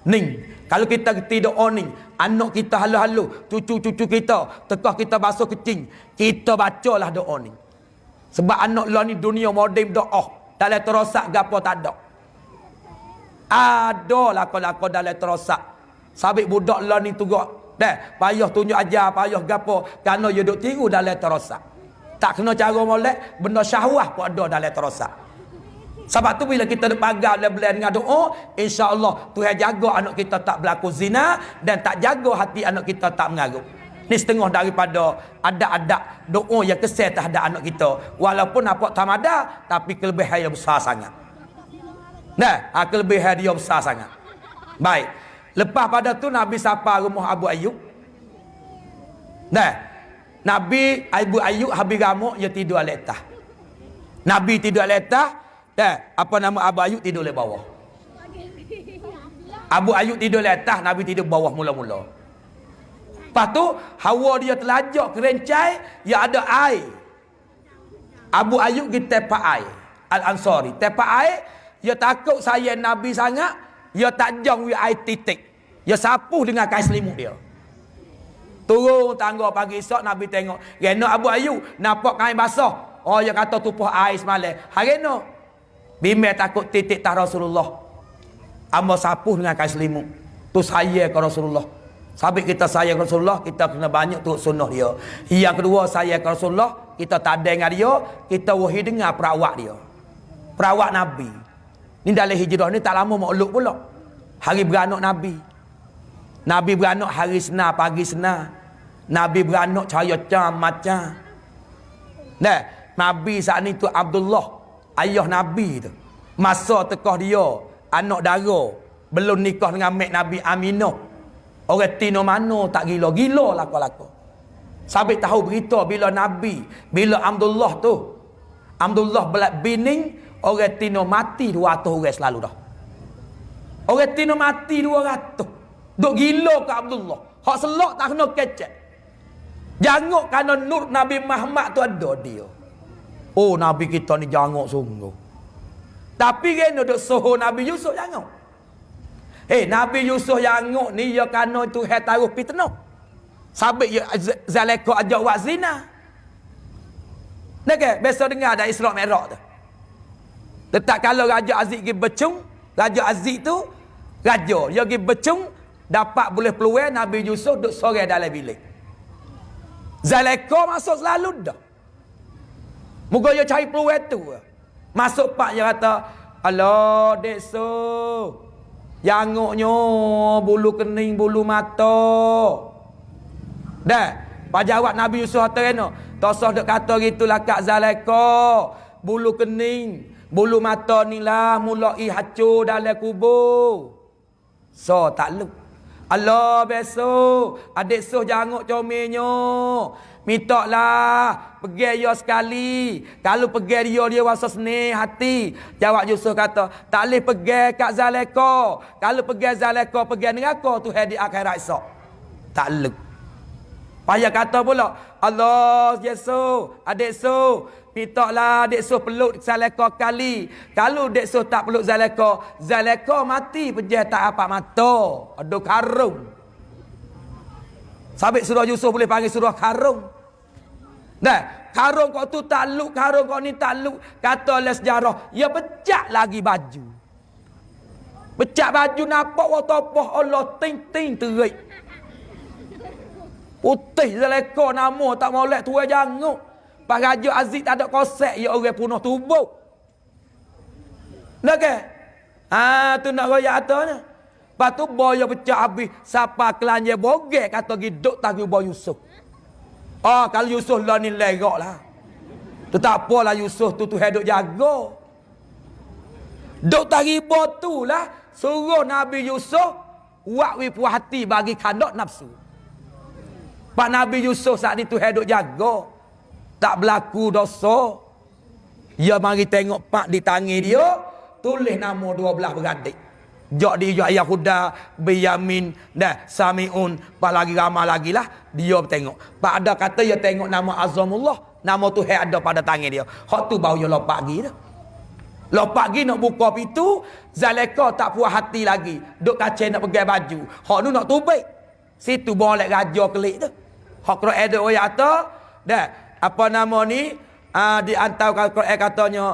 Ning, kalau kita tidak oning, anak kita halu-halu, cucu-cucu kita, tekah kita basuh kencing, kita bacalah doa ni. Sebab anak lah ni dunia moden doa. Dalam terosak gapo tak ada. Ada lakon-lakon dalam terosak. Sabit budak lah ni tugak. Dah, payah tunjuk ajar, payah gapo, kerana dia duk tiru dalam terosak. Tak kena cara molek, benda syahwah pun ada dalam terosak. Sebab tu bila kita duk pagar belah dengan doa, insya-Allah Tuhan jaga anak kita tak berlaku zina dan tak jaga hati anak kita tak mengarut. Ni setengah daripada adab-adab doa yang kesal terhadap anak kita. Walaupun nampak tamada, tapi kelebihan dia besar sangat. Nah, kelebihan dia besar sangat. Baik. Lepas pada tu Nabi sapa rumah Abu Ayyub. Nah, Nabi Abu Ayyub habis gamuk dia tidur atas. Nabi tidur atas, dah apa nama Abu Ayyub tidur di bawah. Abu Ayyub tidur atas, Nabi tidur bawah mula-mula. Lepas tu hawa dia telajak kerencai, dia ada air. Abu Ayyub pergi tepak air. Al-Ansari tepak air, dia takut sayang Nabi sangat, dia tak jang air titik. Dia sapuh dengan kain selimut dia. Turun tangga pagi esok Nabi tengok, rena Abu Ayyub nampak kain basah. Oh, dia kata tupuh air semalam. Hari no bimbang takut titik tah Rasulullah. Amba sapuh dengan kain selimut. Tu saya ke Rasulullah. Sabit kita sayang Rasulullah, kita kena banyak turut sunnah dia. Yang kedua, sayang Rasulullah, kita tak ada dengan dia, kita wahi dengar perawak dia. Perawak Nabi. Ni dalam hijrah ni tak lama makluk pula. Hari beranak Nabi. Nabi beranak hari Senin, pagi Senin. Nabi beranak cahaya cam macam. Nah, Nabi saat ni tu Abdullah, ayah Nabi tu. Masa tekah dia, anak dara, belum nikah dengan mak Nabi Aminah. Orang tino mana tak gila-gila lako-lako. Sampai tahu berita bila Nabi, bila Abdullah tu, Abdullah belak bining, orang tino mati 200 orang selalu dah. Orang tino mati 200. Duk gila ke Abdullah. Hak selok tak kena kecek. Janguk kerana nur Nabi Muhammad tu ada dia. Oh, Nabi kita ni janguk sungguh. Tapi kena duk soho Nabi Yusuf janguk. Nabi Yusuf yang ngok ni ya kano Tuhan taruh fitnah. Sabit ya Zalaikha ajak buat zina. Nak ke? Biasa dengar ada Isra Mi'raj tu. Letak kalau Raja Aziz pergi becung, Raja Aziz tu raja, dia pergi becung, dapat boleh peluang Nabi Yusuf duduk sorang dalam bilik. Zalaikha masuk selalu dah. Moga dia cari peluang tu. Masuk pak dia kata, "Alah, dekso. Janguknya bulu kening, bulu mata." Dah, pajawat Nabi Yusuf terena. Tosah duk kata gitulah Kak Zalaikha. Bulu kening, bulu mata ni lah mulai hancur dalam kubur. So tak lu. Allah besok adik soh janguk comelnya. Minta lah pergi dia sekali. Kalau pergi dia rasa senang hati. Jawab Yusuf kata, tak boleh pergi kat Zalaika. Kalau pergi Zalaika, pergi neraka tu di akhirat esok. Tak boleh. Payah kata pula, Allah Yusuf, adik Yusuf, minta lah adik Yusuf peluk Zalaika kali. Kalau adik Yusuf tak peluk Zalaika, Zalaika mati pergi tak apa mata. Ada karung. Sabit surah Yusuf boleh panggil surah karung. Nah, karung kau tu takluk, karung kau ni takluk. Kata oleh sejarah, ya pecah lagi baju. Pecah baju nampak watopoh Allah ting-ting terik. Putih Zalaika nama tak molek tua janguk. Pak Raja Aziz tak ada kosek, ya orang punuh tubuh. Nak ke? Tu nak royak atanya. Lepas tu boya pecah habis. Siapa kelanya bogek kata giduk tagi boy Yusuf. Kalau Yusuf lah ni lerak lah. Tu tak apalah Yusuf tu hidup jaga. Duk tariba tu lah. Suruh Nabi Yusuf wakwi puas hati bagi kandak nafsu. Pak Nabi Yusuf saat itu hidup jaga. Tak berlaku dosa. Dia mari tengok pak di tangi dia. Tulis nama 12 beradik. Jok dia Yahuda, Benyamin dan Samiun. Pak lagi ramai lagi lah. Dia tengok. Pak ada kata dia tengok nama Azamullah. Nama tu ada pada tangan dia. Hak tu baru dia lopak pergi dah. Lopak pergi nak buka pintu. Zalaika tak puas hati lagi. Duk kacau nak pegang baju. Hak tu nak tubik. Situ boleh raja kelik tu. Hak Quran ada orang kata. Dah. Apa nama ni? Di antara Quran katanya.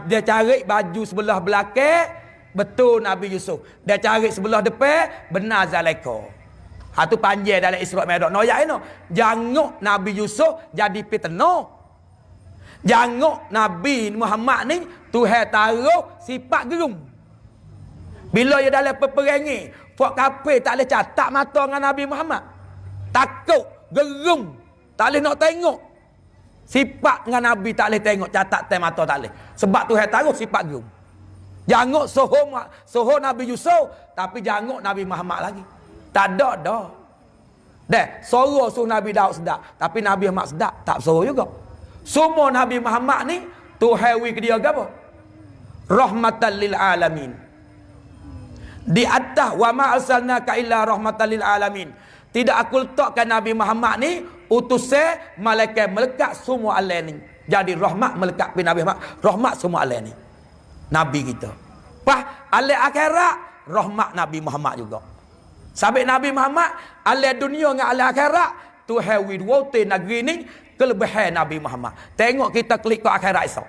Dia cari baju sebelah belakang. Betul Nabi Yusuf. Dia cari sebelah depan, benar Zalaika. Tu panjang dalam Isra' Mi'raj. Noyak ini. Janguk Nabi Yusuf jadi fitnah. Janguk Nabi Muhammad ni, Tuhan taruh sifat gerung. Bila dia dalam peperangan, Fok kafir tak boleh catat mata dengan Nabi Muhammad. Takut, gerung. Tak boleh nak tengok. Sifat dengan Nabi tak boleh tengok, catat mata tak boleh. Sebab Tuhan taruh sifat gerung. Janguk soho Nabi Yusuf, tapi janguk Nabi Muhammad lagi. Tak ada dah. Suruh Nabi Daud sedap, tapi Nabi Muhammad sedap, tak suruh juga. Semua Nabi Muhammad ni Tuhan wi ke dia apa? Rahmatan lil alamin. Di atas wa ma arsalnaka illa rahmatan lil alamin. Tidak aku letakkan Nabi Muhammad ni utusan malaikat melekat semua alam ni. Jadi rahmat melekat pi Nabi Muhammad, rahmat semua alam ni. Nabi kita. Alam akhirat rahmat Nabi Muhammad juga. Sampai Nabi Muhammad alam dunia dengan alam akhirat Tuhan wi dua negeri ni kelebihan Nabi Muhammad. Tengok kita klik ke akhirat esok.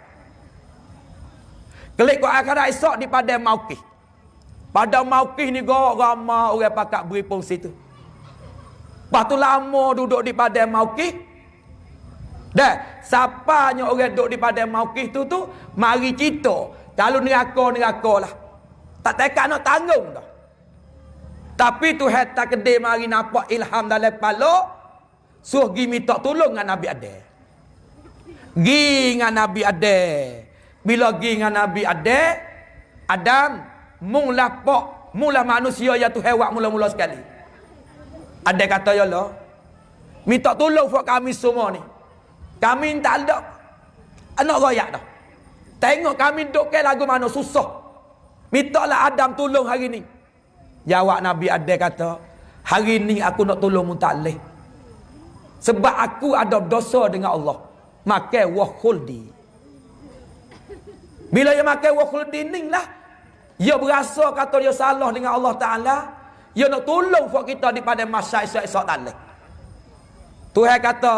Klik ke akhirat esok di Padang Mauqif. Padang Mauqif ni ramai orang pakat beri pun situ. Lepas tu lama duduk di Padang Mauqif. Siapanya orang duduk di Padang Mauqif tu mari kita. Kalau neraka lah. Tak tekat nak tanggung dah. Tapi Tuhan tak kedai mari nampak ilham dalam kepala. Suruh pergi minta tolong dengan Nabi Adam. Pergi dengan Nabi Adam. Bila pergi dengan Nabi Adam, mula manusia yang Tuhan buat mula-mula sekali. Adam kata, ya Allah, minta tolong buat kami semua ni. Kami tak ada anak royak dah. Tengok kami duduk ke lagu mana susah. Mintalah Adam tolong hari ni. Jawab Nabi Adam kata, hari ni aku nak tolong mu tak boleh. Sebab aku ada dosa dengan Allah. Makan wah khuldi. Bila dia makan wah khuldi ni lah, dia berasa kata dia salah dengan Allah Ta'ala. Dia nak tolong buat kita di pada masa esok-esok tak boleh. Tuhan kata,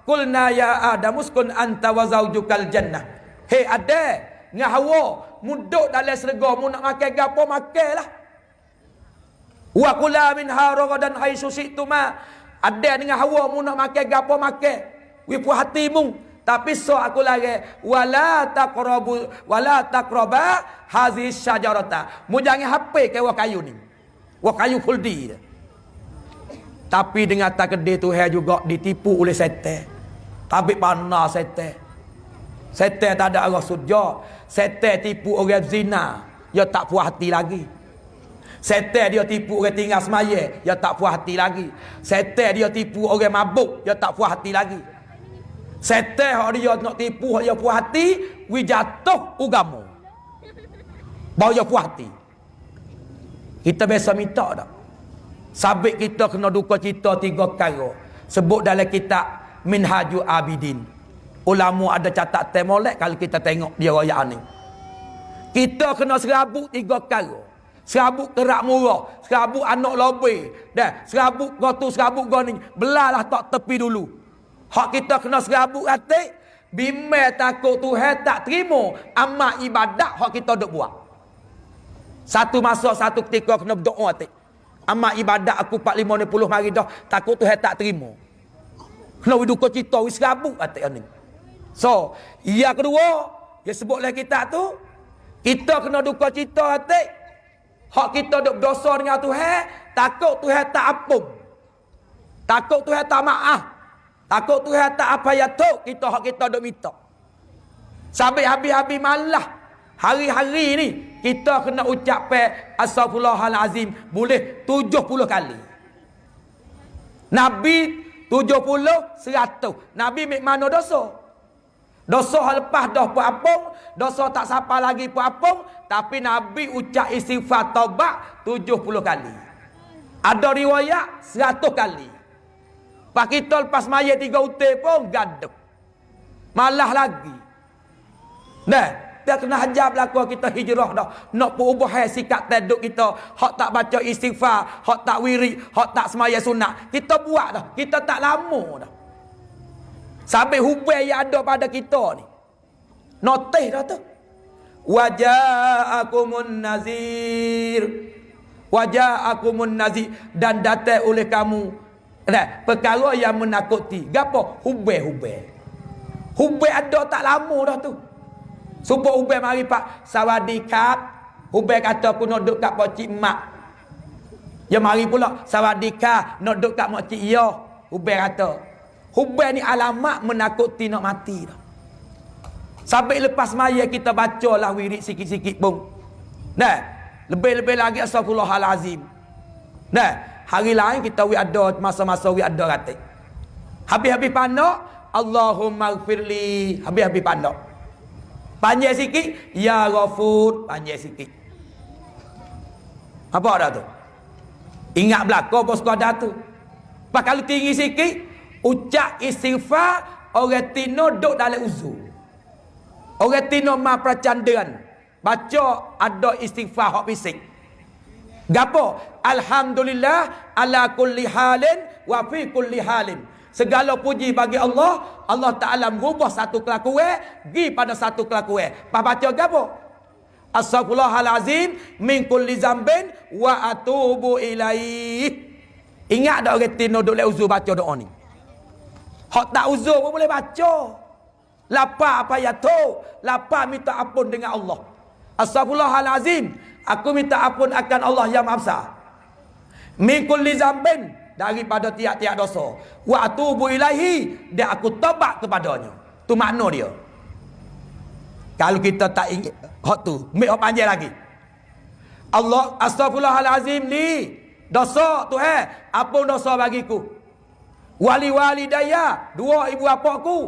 Qulna ya Adam uskun anta wa zaujukal jannah. Hei Adam, dengan Hawa, muduk dalam syurga, mu nak makan gapo makanlah. Wa kula minha ragadan haitsu syi'tuma. Adam dengan Hawa, mu nak makan gapo makan. Wi puas hatimu. Tapi so aku lagi wala taqraba hazihi syajarata. Mu jangan hape ke wah kayu ni. Wah kayu khuldi. Tapi dengan takdir Tuhan juga ditipu oleh setan. Tabik panah setan. Setan tak ada arah surga. Setan tipu orang zina. Dia tak puas hati lagi. Setan dia tipu orang tinggal semaya, dia tak puas hati lagi. Setan dia tipu orang mabuk, dia tak puas hati lagi. Setan hak dia nak tipu hak dia puas hati, wi jatuh agama. Baru dia puas hati. Kita biasa minta tak? Sabit kita kena duka cita 3 perkara. Sebut dalam kitab Minhajul Abidin. Ulama ada catatan molek kalau kita tengok dia royak ni. Kita kena serabut 3 perkara. Serabut kerak murah, serabut anak lobe, dah, serabut gotu, serabut goni, belalah tak tepi dulu. Hak kita kena serabut hati, bimbang takut Tuhan tak terima amal ibadat hak kita dok buat. Satu masa satu ketika kena berdoa hati. Amal ibadat aku 45 hari dah, takut Tuhan tak terima. Kena duka cita, serabut hati ni. So, yang kedua, dia sebut lagi kita tu, kita kena duka cita hati. Hak kita duk berdosa dengan Tuhan, takut Tuhan tak ampun. Takut Tuhan tak maaf. Takut Tuhan tak apa ya tu, kita hak kita duk minta. Sampai habis-habis malah hari-hari ni kita kena ucap astagfirullahalazim boleh 70 kali. Nabi 70 100. Nabi mik mana dosa? Dosa lepas dah pun apung, dosa tak sapa lagi pun apung, tapi Nabi ucap istighfar taubat 70 kali. Ada riwayat 100 kali. Pak kita lepas mayat 3 utai pun gaduh. Malah lagi. Nah, dia kena hajar berlaku kita hijrah dah. Nak perubah sikap taduk kita. Hak tak baca istighfar, hak tak wirid, hak tak semaya sunat. Kita buat dah. Kita tak lama dah. Sampai hubungan yang ada pada kita ni. Notis dah tu. Waja'akumun nazir. Waja'akumun nazir. Dan datang oleh kamu. Nah, perkara yang menakuti. Gapo? Hubungan. Hubungan ada tak lama dah tu. Supaya hubungan mari pak. Sawadikap. Hubungan kata aku nak duduk kat Pak Cik Mak. Ya mari pula. Sawadikap. Nak duduk kat Mak Cik Ya. Hubungan kata. Hubungan ni alamat menakuti nak mati dah. Sampai lepas maya kita baca lah wirid sikit-sikit pun. Nah, lebih-lebih lagi astagfirullahalazim. Nah, hari lain kita ada masa-masa ada kata. Habis-habis panak, Allahumma gfirli. Habis-habis panak. Panjang sikit, ya Ghafur, panjang sikit. Apa dah tu? Ingat belaka bos kau dah tu. Pak kalau tinggi sikit, ucap istighfar orang tino duduk dalam uzur. Orang tino ma percandaran. Baca ada istighfar hak bisik. Gapo? Alhamdulillah ala kulli halin wa fi kulli halin. Segala puji bagi Allah. Allah Ta'ala merubah satu kelakuan pergi pada satu kelakuan. Pak baca gapo? Astagfirullahalazim min kulli zambin wa atubu ilaih. Ingat tak orang tino duduk dalam uzur baca doa ni? Hak tak uzur pun boleh baca. Lapar apa ya tu? Lapar minta ampun dengan Allah. Astagfirullahalazim. Aku minta ampun akan Allah yang Maha Besar. Min kulli zambin, daripada tiap-tiap dosa. Wa atubu ilaihi, dan aku tobat kepadanya. Tu makna dia. Kalau kita tak ingat hak tu, ambil hak panjang lagi. Allah astagfirullahalazim li dosa Tuhan, ampun dosa bagiku. Wali-wali daya, 2 ibu bapaku.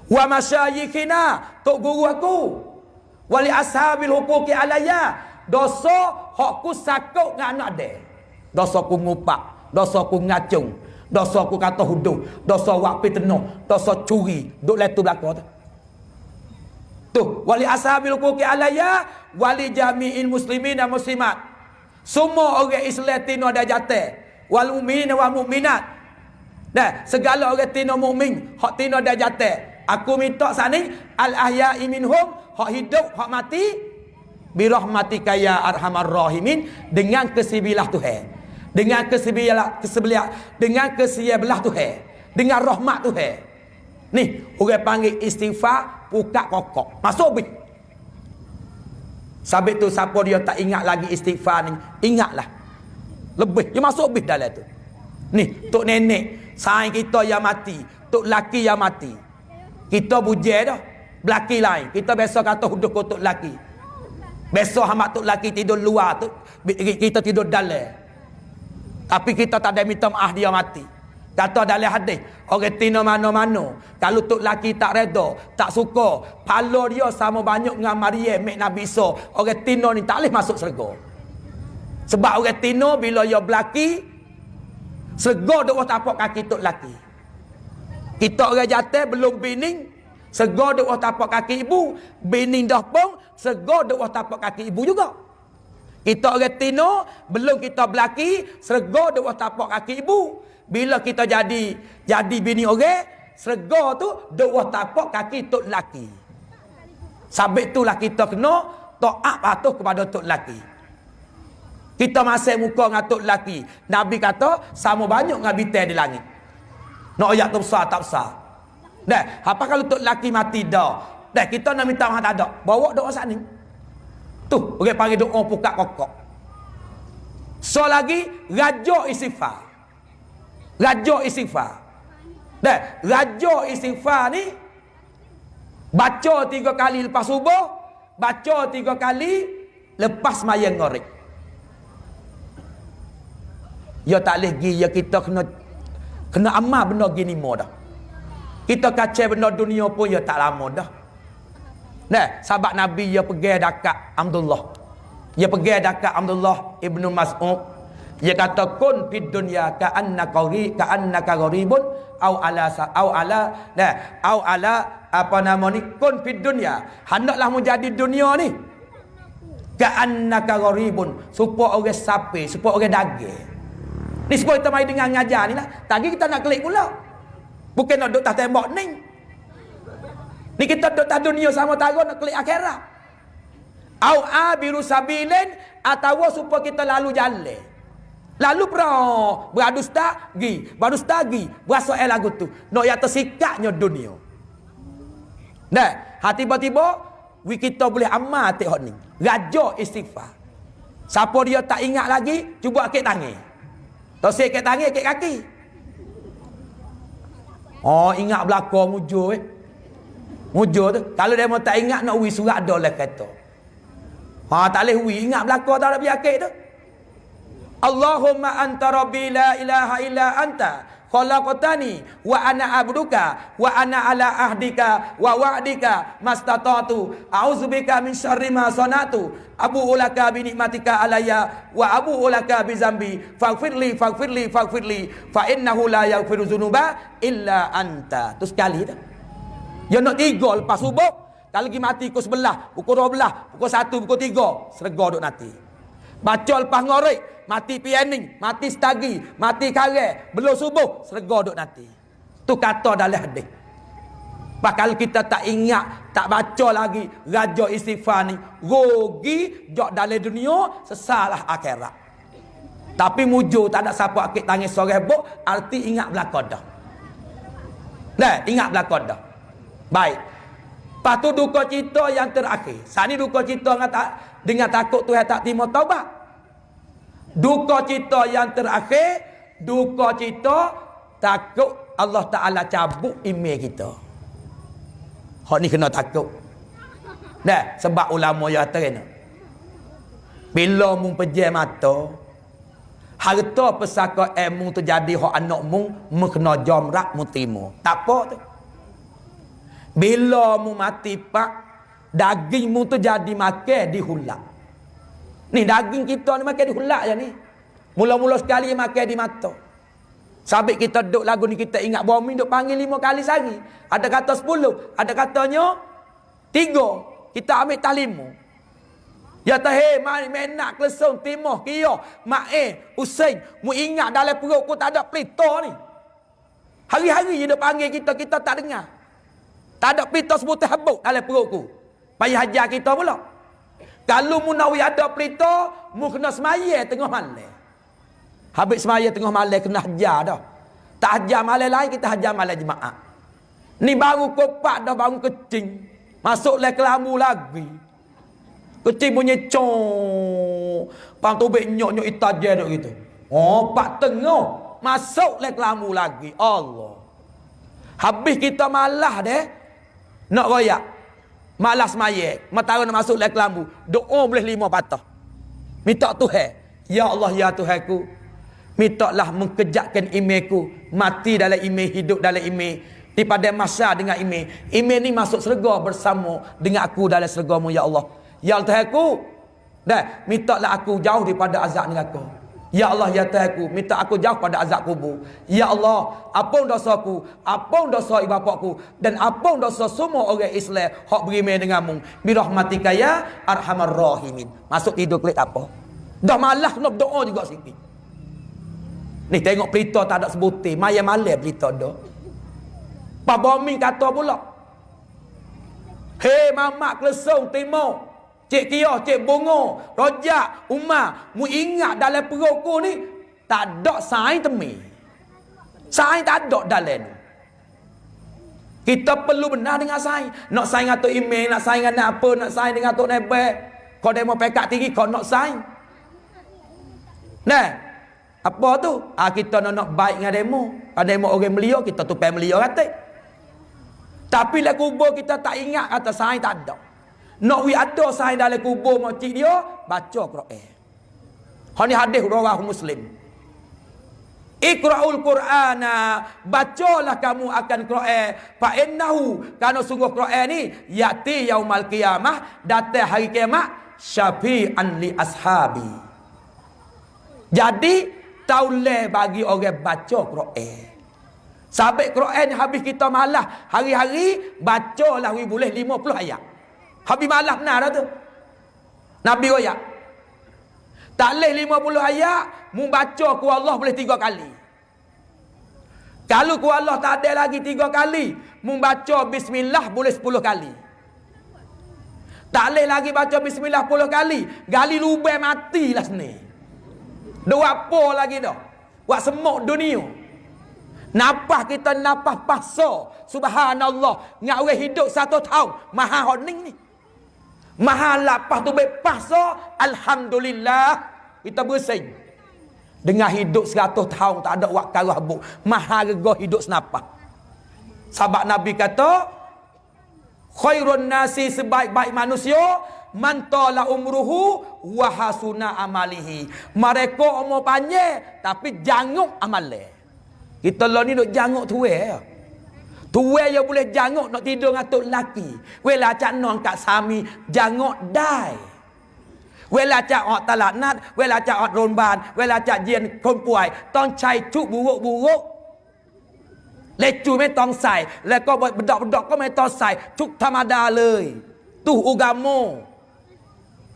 Wa masyayikhina, tok guru aku. Wali ashabil huquqi alayya, dosa hakku sakut dengan anak dia. Dosa ku ngupak, dosa ku ngacung, dosa ku kata huduh, dosa buat fitnah, dosa curi, duk letu belaka tu. Tu, wali ashabil huquqi alayya, wali jami'il muslimin dan muslimat. Semua orang Islam tino ada jatah. Wal mu'minin wal mu'minat. Dah, segala orang tino mukmin, hak tino dah jatah. Aku minta sani al ahya'i minhum, hak hidup, hak mati, bi rahmatika ya arhamar rahimin, dengan kesibilah Tuhan. Dengan kesibilah Tuhan. Dengan rahmat Tuhan. Ni, orang panggil istighfar buka kokok. Masuk bi. Sabit tu siapa dia tak ingat lagi istighfar ni, ingatlah. Lebih dia masuk bis dalam tu. Ni tok nenek sayang kita yang mati, tok laki yang mati. Kita bujai dah. Belaki lain. Kita biasa kata huduh kotok laki. Besok hamba tok laki tidur luar tu, kita tidur dalam. Tapi kita tak ada minta maaf dia mati. Kata dalam hadis, orang tino mano-mano, kalau tok laki tak reda, tak suka, pala dia sama banyak dengan Maryam mek Nabi Isa, orang tino ni tak boleh masuk syurga. Sebab orang tino bila dia berlaki, syurga duk tapak kaki tok laki. Kita orang jantan belum bining, syurga duk tapak kaki ibu, bining dah pun, syurga duk tapak kaki ibu juga. Kita orang tino belum kita berlaki, syurga duk tapak kaki ibu. Bila kita jadi bini orang, serga tu duk tapak kaki tok laki. Sabit itulah kita kena taat patuh kepada tok laki. Kita masih muka dengan tok laki. Nabi kata sama banyak dengan bintang di langit. Nak ayat tu besar tak besar. Dah, apa kalau tok laki mati dah? Dah, kita nak minta maaf tak ada. Bawa doa saat ni. Tu, orang panggil doa pukak kokok. So lagi raja istighfar. Raja istighfar. Dah, raja istighfar ni baca 3 kali lepas subuh, baca 3 kali lepas mayang ngorek. Ya tak boleh pergi, ya kita kena amal benda gini mo dah. Kita kacau benda dunia pun ya tak lama dah. Nah, sahabat Nabi ya pergi dekat Abdullah. Ya pergi dekat Abdullah Ibnu Mas'ud. Dia kata kun fid dunya ka'annaka gharibun au ala apa nama ni, kun fid dunya, hendaklah menjadi dunia ni ka'annaka gharibun, supaya orang sapi, supaya orang daging. Ni supaya kita mai dengan ngajar ni lah. Tadi kita nak klik pula. Bukan nak duduk atas tembok ni. Ni kita duduk atas dunia sama tara nak klik akhirat. Au abiru sabilin, atau supaya kita lalu jalan. Lalu beradu stak gi, baru stagi, berasa lagu tu. Nak yang tersikatnya dunia. Nah, tiba-tiba kita boleh amal tengok ni. Raja istighfar. Siapa dia tak ingat lagi, cuba akik tangan. Tosik akik tangan, akik kaki. Oh, ingat belakang mujur Mujur tu. Kalau dia mau tak ingat nak wi surat ada lah kata. Tak boleh wi, ingat belakang tak ada pergi akik tu. Allahumma anta rabbi la ilaha illa anta khalaqtani wa ana abduka wa ana ala ahdika wa wa'dika mastata'tu a'udzubika min syarri ma sanatu abu'u laka bi nikmatika alayya wa abu'u laka bi zambi faghfirli fa innahu la yaghfiru dzunuba illa anta. Tu sekali dah. Ya nak 3 lepas subuh, kalau lagi mati pukul 11, pukul 12, pukul 1, pukul 3, serga duk nanti. Baca lepas ngorek, mati pianing, mati stagi, mati kare, belum subuh, serga duk nanti. Tu kata dalam hadis. Bakal kita tak ingat, tak baca lagi raja istighfar ni, rugi jok dalam dunia, sesalah akhirat. Tapi mujur tak ada siapa akik tangis sore bok, arti ingat belakang dah. Nah, ingat belakang dah. Baik. Lepas tu duka cita yang terakhir. Saat ni duka cita dengan takut Tuhan tak terima taubat. Duka cita yang terakhir, duka cita takut Allah Ta'ala cabut email kita. Hak ni kena takut. Nah, sebab ulama yang terena. Bila mu pejam mata, harta pesaka ilmu tu jadi hak anak mu kena jamrak mu terima. Tak apa tu. Bila mu mati pak, daging mu tu jadi makan di hulak. Ni daging kita ni makan di hulak je ni. Mula-mula sekali makan di mata. Sabit kita duduk lagu ni kita ingat bumi duk panggil 5 kali sehari. Ada kata 10, ada katanya 3. Kita ambil talimu. Ya tahe mari menak kelesong timah kio mak Usain mu ingat dalam perut ku tak ada pelita ni. Hari-hari je duk panggil kita tak dengar. Tak ada pelita sebutir habuk dalam perut ku. Payah hajar kita pula. Kalau mu nak ada pelita, mu kena semaya tengah malam. Habis semaya tengah malam kena hajar dah. Tak hajar malam lain, kita hajar malam jemaah. Ni baru kopak dah, baru kecing. Masuk le kelambu lagi. Kecing punya cong. Pang tubik nyok-nyok itaje duk gitu. Oh, pak tengah. Masuk le kelambu lagi. Allah. Habis kita malah deh. Nak royak. malas mayek, matara nak masuk dalam kelambu, doa boleh 5 patah. Minta Tuhan, ya Allah ya Tuhanku, mintalah mengkejakkan imanku, mati dalam iman, hidup dalam iman, daripada masa dengan iman. Iman ni masuk syurga bersama dengan aku dalam syurga-Mu ya Allah. Ya Tuhanku, dah mintalah aku jauh daripada azab neraka. Ya Allah ya Tuhanku, minta aku jauh pada azab kubur. Ya Allah, ampun dosaku, ampun dosa ibu bapakku, dan ampun dosa semua orang Islam hak beriman denganmu. Bi rahmatika ya arhamar rahimin. Masuk tidur klik apa? Dah malas nak doa juga sikit. Ni tengok berita tak ada sebutir, maya malam berita dah. Pak Bomi kata pula, hei mamak kelesong timur, Cik Kia, Cik Bongo, Rojak, Umar, mu ingat dalam perokok ni tak ada sains temi. Sains tak ada dalam ni. Kita perlu benar dengan sains. Nak sains dengan Tok Email, nak sains dengan apa, nak sains dengan Tok Nebel. Kau demo pekat tinggi, kau nak sains. Nah, apa tu? Kita nak baik dengan demo. Ada demo orang melia, kita tupai melia kata. Tapi lah kubur kita tak ingat kata sains tak ada. Nak wi ada sains dalam kubur makcik dia, baca Quran. Hani hadis riwayat Muslim. Iqra'ul Qur'ana, bacalah kamu akan Quran, fa innahu, karena sungguh Quran ni yati yaumal qiyamah, datang hari kiamat, syafi'an li ashabi. Jadi tauleh bagi orang baca Quran. Sampai Quran habis kita malah hari-hari bacalah boleh 50 ayat. Habis malah benar dah tu. Nabi royak. Tak leh 50 ayat, mu baca ku Allah boleh 3 kali. Kalau ku Allah tak ada lagi 3 kali, mu baca bismillah boleh 10 kali. Tak leh lagi baca bismillah 10 kali, gali lubang matilah sini. Dua apa lagi dah? Buat semuk dunia. Napah kita napah paksa. Subhanallah. Ngak orang hidup 1 tahun. Maha honing ni. Maha lapah tu baik paksa. Alhamdulillah. Kita bersih. Dengan hidup 100 tahun tak ada wak karah buk. Maha rega hidup senapah. Sahabat Nabi kata, khairun nasi, sebaik-baik manusia, man tala umruhu wa hasuna amalihi. Mereka umur panjang tapi janguk amalnya. Kita lah ni duk janguk tuai. Tuai yang boleh janguk nak tidur dengan tok laki. Wela cak non kat sami janguk dai. Wela cak ot talaknat, wela cak ot romban, wela cak jien คนป่วย ต้องใช้ทุกบุรุษ เลจูไม่ต้องใส่ แล้วก็บดอกก็ไม่ต้องใส่ ทุกธรรมดาเลย tu agama.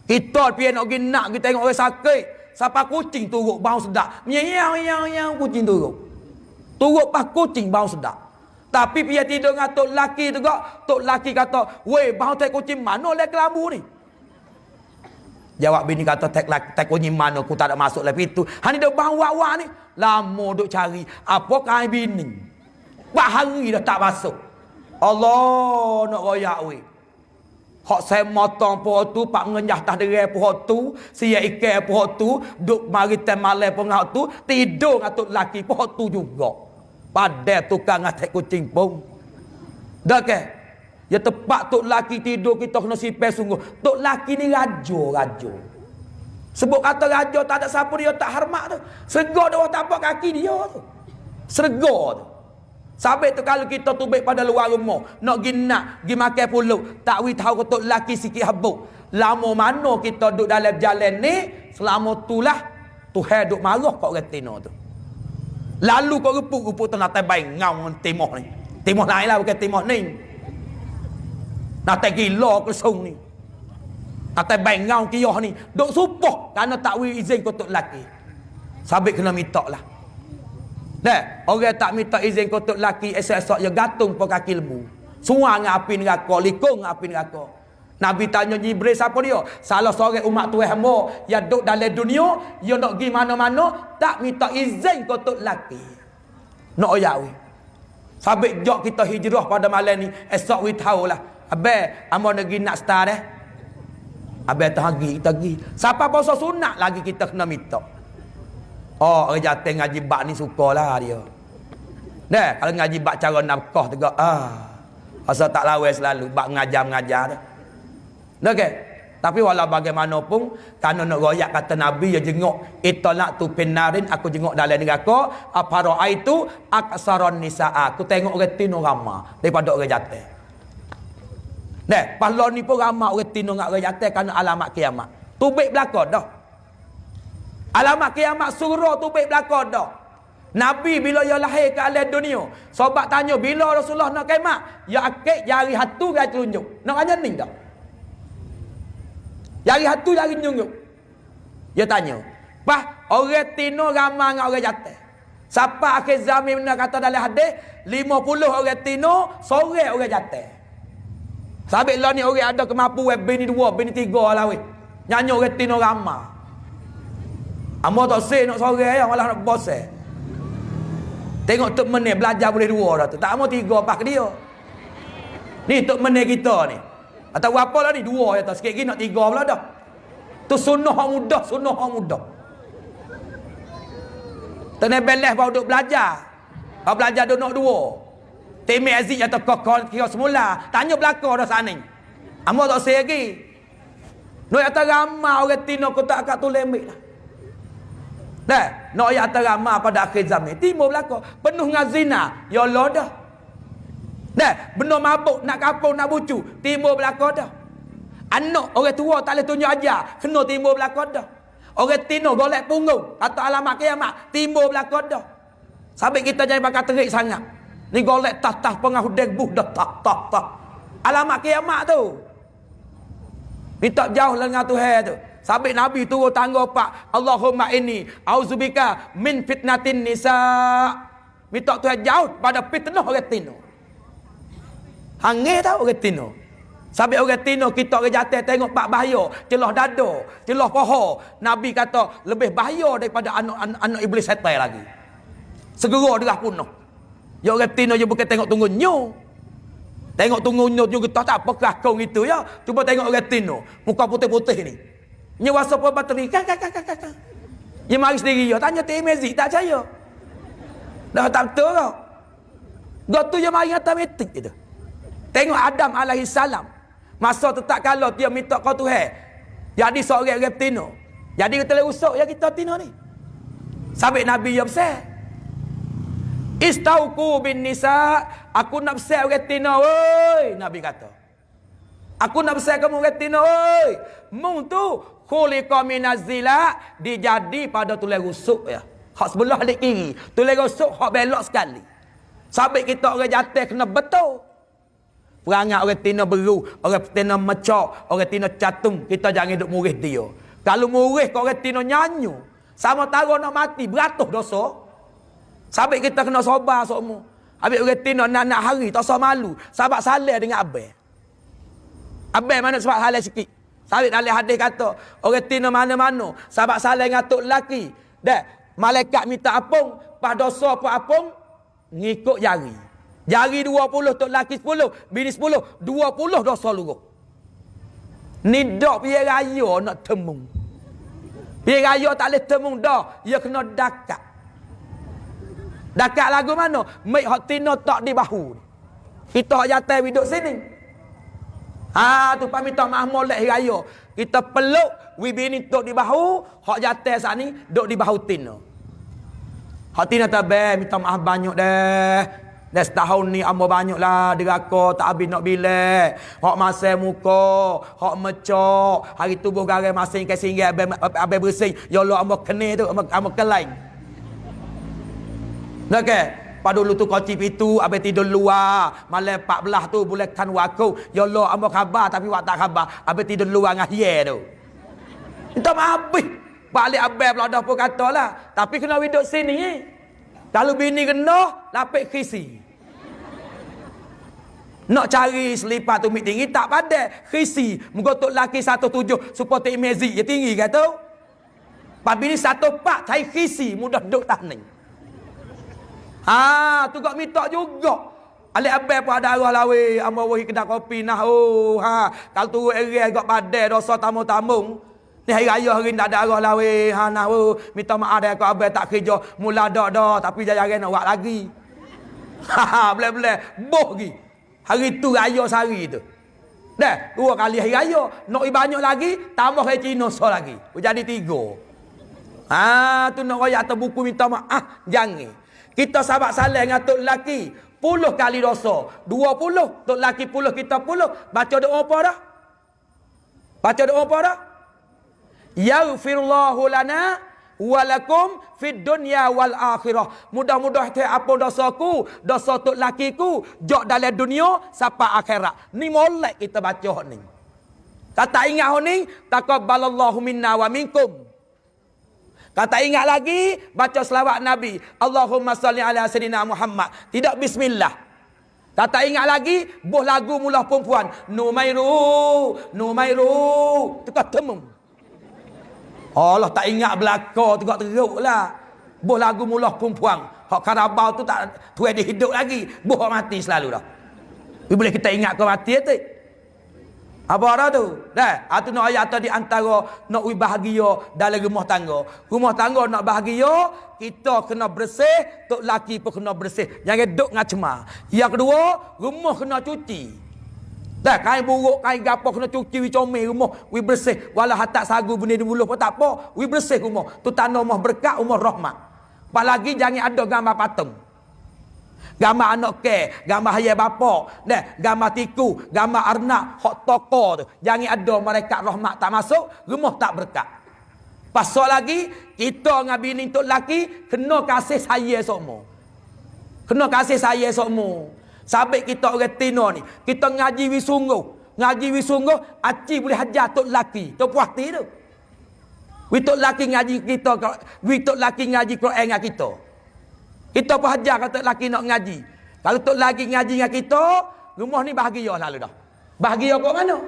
Kita pian nak pergi nak kita tengok orang sakit, siapa kucing turut bau sedap. Menyau kucing turut. Turut pas kucing bau sedap. Tapi dia tidur dengan tok laki tu gak, tok laki kata, "Weh, bau tai kucing mana le kelambu ni?" Jawab bini kata, "Tai kucing mana aku tak ada masuk le pintu. Hani dak bau awak ni." Lama duk cari. Apa kai bini? Buat hari dah tak masuk. Allah nak royak weh. Hak saya motong pohon tu, pak ngenyah tah derai pohon tu, sia ikan pohon tu, duk mari temalai pohon tu, tidur dengan tok laki pohon tu juga. Pada tukang atek kucing pun. Dah ke? Ya tepat tok laki tidur kita kena sipai sungguh. Tok laki ni raja. Sebut kata raja tak ada siapa dia tak hormat tu. Serga dia tak apa kaki dia tu. Serga tu. Sampai tu kalau kita tubik pada luar rumah, nak pergi makan pulut, tak wi tahu tok laki sikit habuk. Lama mana kita duduk dalam jalan ni, selama itulah Tuhan duk marah kat orang tino tu. Lalu kau rupu-rupu tu nak terbaik ngau dengan timah ni. Timah lain lah bukan timah ni. Nak tergila kesung ni. Nak terbaik ngau kiyah ni. Duk supoh kerana tak wi izin kau tok laki. Sabit kena minta lah. Dah, orang tak minta izin kau tok laki, esok-esok dia gantung po kaki lembu. Semua dengan api neraka, likung dengan api neraka. Nabi tanya Jibril siapa dia? Salah seorang umat Tuhan hamba yang duduk dalam dunia, dia nak pergi mana-mana, tak minta izin kau tok laki. Nak oyak we. Sabit jok kita hijrah pada malam ni, esok we tahulah. Abang, amo negeri nak start dah. Abang kita pergi. Siapa puasa sunat lagi kita kena minta. Oh, orang jatuh ngaji bak ni sukalah dia. Dah, kalau ngaji bak cara nafkah tu gak, asal tak lawan selalu bak mengajar tu. Okey. Tapi walau bagaimanapun, kalau nak royak kata Nabi yang jenguk itolak tu pinarin, aku jenguk dalam neraka, aparo itu aksaron nisaa, aku tengok orang tino ramah daripada orang jatuh. Deh, pahlaw ni pun ramah orang tino ngak orang jatuh kerana alamat kiamat. Tu baik belaka dah. Alamat kiamat surah tu baik belaka dah. Nabi bila ia lahir ke alam dunia, sahabat tanya bila Rasulullah nak kiamat, ya akik jari hatu dia telunjuk. Nak aja ni dah. Jari hatu jari nyunjuk. Dia tanya, "Bah, orang tino ramai dengan orang jatuh. Siapa akhir zaman nak kata dalam hadis 50 orang tino, sore orang jatuh." Sabit lah ni orang ada kemampuan bini 2, bini 3 lah weh. Nyanyi orang tino ramai. Amo tak say nak sore ya, malah nak bosan. Tengok tok menit belajar boleh 2 dah tu. Tak amo 3 4 ke dia. Ni tok menit kita ni. Atau apa lah ni 2 ya tak, sikit lagi nak 3 pula dah. Tu sunnah orang muda, sunnah orang muda. Tenang belah baru duk belajar. Baru belajar duk nak 2. Temi Aziz atau kokon kira semula, tanya belaka dah sana. Amo tak say lagi. Noi atas ramai orang tino ko tak kat tulis ambil lah. Dah, noi atas ramai pada akhir zaman. Timur belaka penuh dengan zina, ya Allah dah. Dah, benar mabuk, nak kapung, nak bucu, timur belaka dah. Anak orang tua tak boleh tunjuk ajar, kena timur belaka dah. Orang tino golek punggung atau alamat kiamat, timur belaka dah. Sampai kita jangan bakal terik sangat. Ni golek tah-tah pengah degbuh dah tah. Alamat kiamat tu. Minta jauh dengan Tuhan tu. Sampai Nabi turun tangga 4, Allahumma inni auzubika min fitnatin nisa. Minta Tuhan jauh pada fitnah orang tino. Hangir tahu orang tino. Sampai orang tino kita orang jatuh tengok pak bahaya, celah dada, celah paha. Nabi kata lebih bahaya daripada anak iblis setan lagi. Segera derah punah. Ya orang tino je bukan tengok tunggu nyu. Tengok tunggu nyu kita tak apa kelakon itu ya. Cuba tengok orang tino, muka putih-putih ni. Nyu wasa apa bateri kak. Dia mari sendiri ya, tanya TMZ tak percaya. Dah tak betul kau. Gotu je mari atas metik itu. Tengok Adam alaihissalam. Masa tu tak kalau dia minta kau Tuhan. Jadi seorang orang tino. Jadi kita usuk ya kita tino ni. Sampai Nabi ya besar. Istauku bin nisa, aku nak besar orang tino oi, Nabi kata. Aku nak besar kamu orang tino oi. Mung tu khuliqa minazila, dijadi pada tulang rusuk ya. Hak sebelah di kiri, tulang rusuk hak belok sekali. Sampai kita orang jatuh kena betul. Perangai orang tino beru, orang tino mecok, orang tino catung, kita jangan duk murih dia. Kalau murih kau orang tino nyanyi, sama taruh nak mati, beratus dosa. Sampai kita kena sobar semua. Habis orang tino nak hari, tak usah malu. Sahabat salih dengan abang. Abang mana sahabat salih sikit. Sampai dalam hadis kata, orang tino mana-mana, sahabat salih dengan tok lelaki. Dah, malaikat minta apung, pas dosa apa apung, ngikut jari. Jari 20, tok lelaki 10, bini 10, 20 dosa luruh. Ni dak piye raya nak temung. Piye raya tak boleh temung dah, dia kena dakat. Dakat lagu mana? Mai hak tino tak di bahu. Kita hak jatuh duduk sini. Tu pak minta maaf molek raya. Kita peluk wi bini tok di bahu, hak jatuh sat ni duk di bahu tino. Hak tino tabe minta maaf banyak dah. Dah setahun ni amba banyaklah deraka tak habis nak bilek. Hak masai muka, hak mecok, hari tubuh garai masing ke singgah abai bersih. Ya Allah amba kene tu, amba kelain. Okey, pada dulu tu koci pitu abai tidur luar. Malam 14 tu boleh kan waku. Ya Allah amba khabar tapi wak tak khabar. Abai tidur luar ngah ye tu. Minta maaf habis. Balik abai pula dah pun katalah. Tapi kena duduk sini Kalau bini kena, lapik khisi. Nak cari selipar tumit tinggi, tak pada khisi. Muka tok laki 17, supaya tak imezi, dia tinggi kata. Pak bini 14, cari khisi, mudah duduk tahning. Tu kau minta juga. Alik abang pun ada arah lawe, amba wahi kedai kopi nah. Kalau turun area agak badai, dosa tamu-tamu. Ni hari raya hari ni tak ada arah lawe. Nah, minta maaf dah kau abang tak kerja. Mula dah, tapi jangan nak buat lagi. Boleh-boleh. Boh lagi. Hari tu raya sehari tu. Dah, 2 kali hari raya. Nak banyak lagi, tambah hari Cina so lagi. Jadi 3. Tu nak royak atas buku minta maaf. Jangan. Kita sahabat salah dengan tok lelaki. 10 kali dosa. 20. Tok lelaki 10, kita 10. Baca doa apa dah? Baca doa apa dah? Yaghfirullahu lana walakum fid dunya wal akhirah. Mudah-mudahan apa dosaku, dosa tok lakiku, jok dalam dunia sampai akhirat. Ni molek kita baca ni. Kata ingat ni, taqabbalallahu minna wa minkum. Kata ingat lagi, baca selawat Nabi. Allahumma salli ala sayyidina Muhammad. Tidak bismillah. Kata ingat lagi, buh lagu mula perempuan. Numairu, Numairu. Tukar temum. Allah tak ingat belaka tu teruk lah. Buh lagu mulah perempuan. Hak Karabau tu tak tuai dia hidup lagi. Buh mati selalu dah. Boleh kita ingat kau mati tu. Apa dah tu? Dah, atu nak ayat tadi antara nak bahagia dalam rumah tangga. Rumah tangga nak bahagia, kita kena bersih, tok laki pun kena bersih. Jangan duduk ngacema. Yang kedua, rumah kena cuci. Dah, kain buruk, kain gapo kena cuci, wi comel rumah, wi bersih. Walau hatak sagu benda di buluh pun tak apa, wi bersih rumah. Tu tanda rumah berkat, rumah rahmat. Apalagi jangan ada gambar patung. Gambar anak ke, gambar ayah bapa, dah, gambar tiku, gambar arnak, hak toko tu. Jangan ada mereka rahmat tak masuk, rumah tak berkat. Pasal lagi, kita dengan bini tok laki kena kasih sayang semua. Kena kasih sayang semua. Sabit kita orang Tino ni, kita ngaji wisungguh. Ngaji wisungguh, aci boleh hajar tok laki. Tok puati tu. Tok laki ngaji kita, tok laki ngaji Quran dengan kita. Kita pun hajar kalau tok laki nak ngaji. Kalau tok laki ngaji dengan kita, rumah ni bahagia lalu dah. Bahagia kat mana?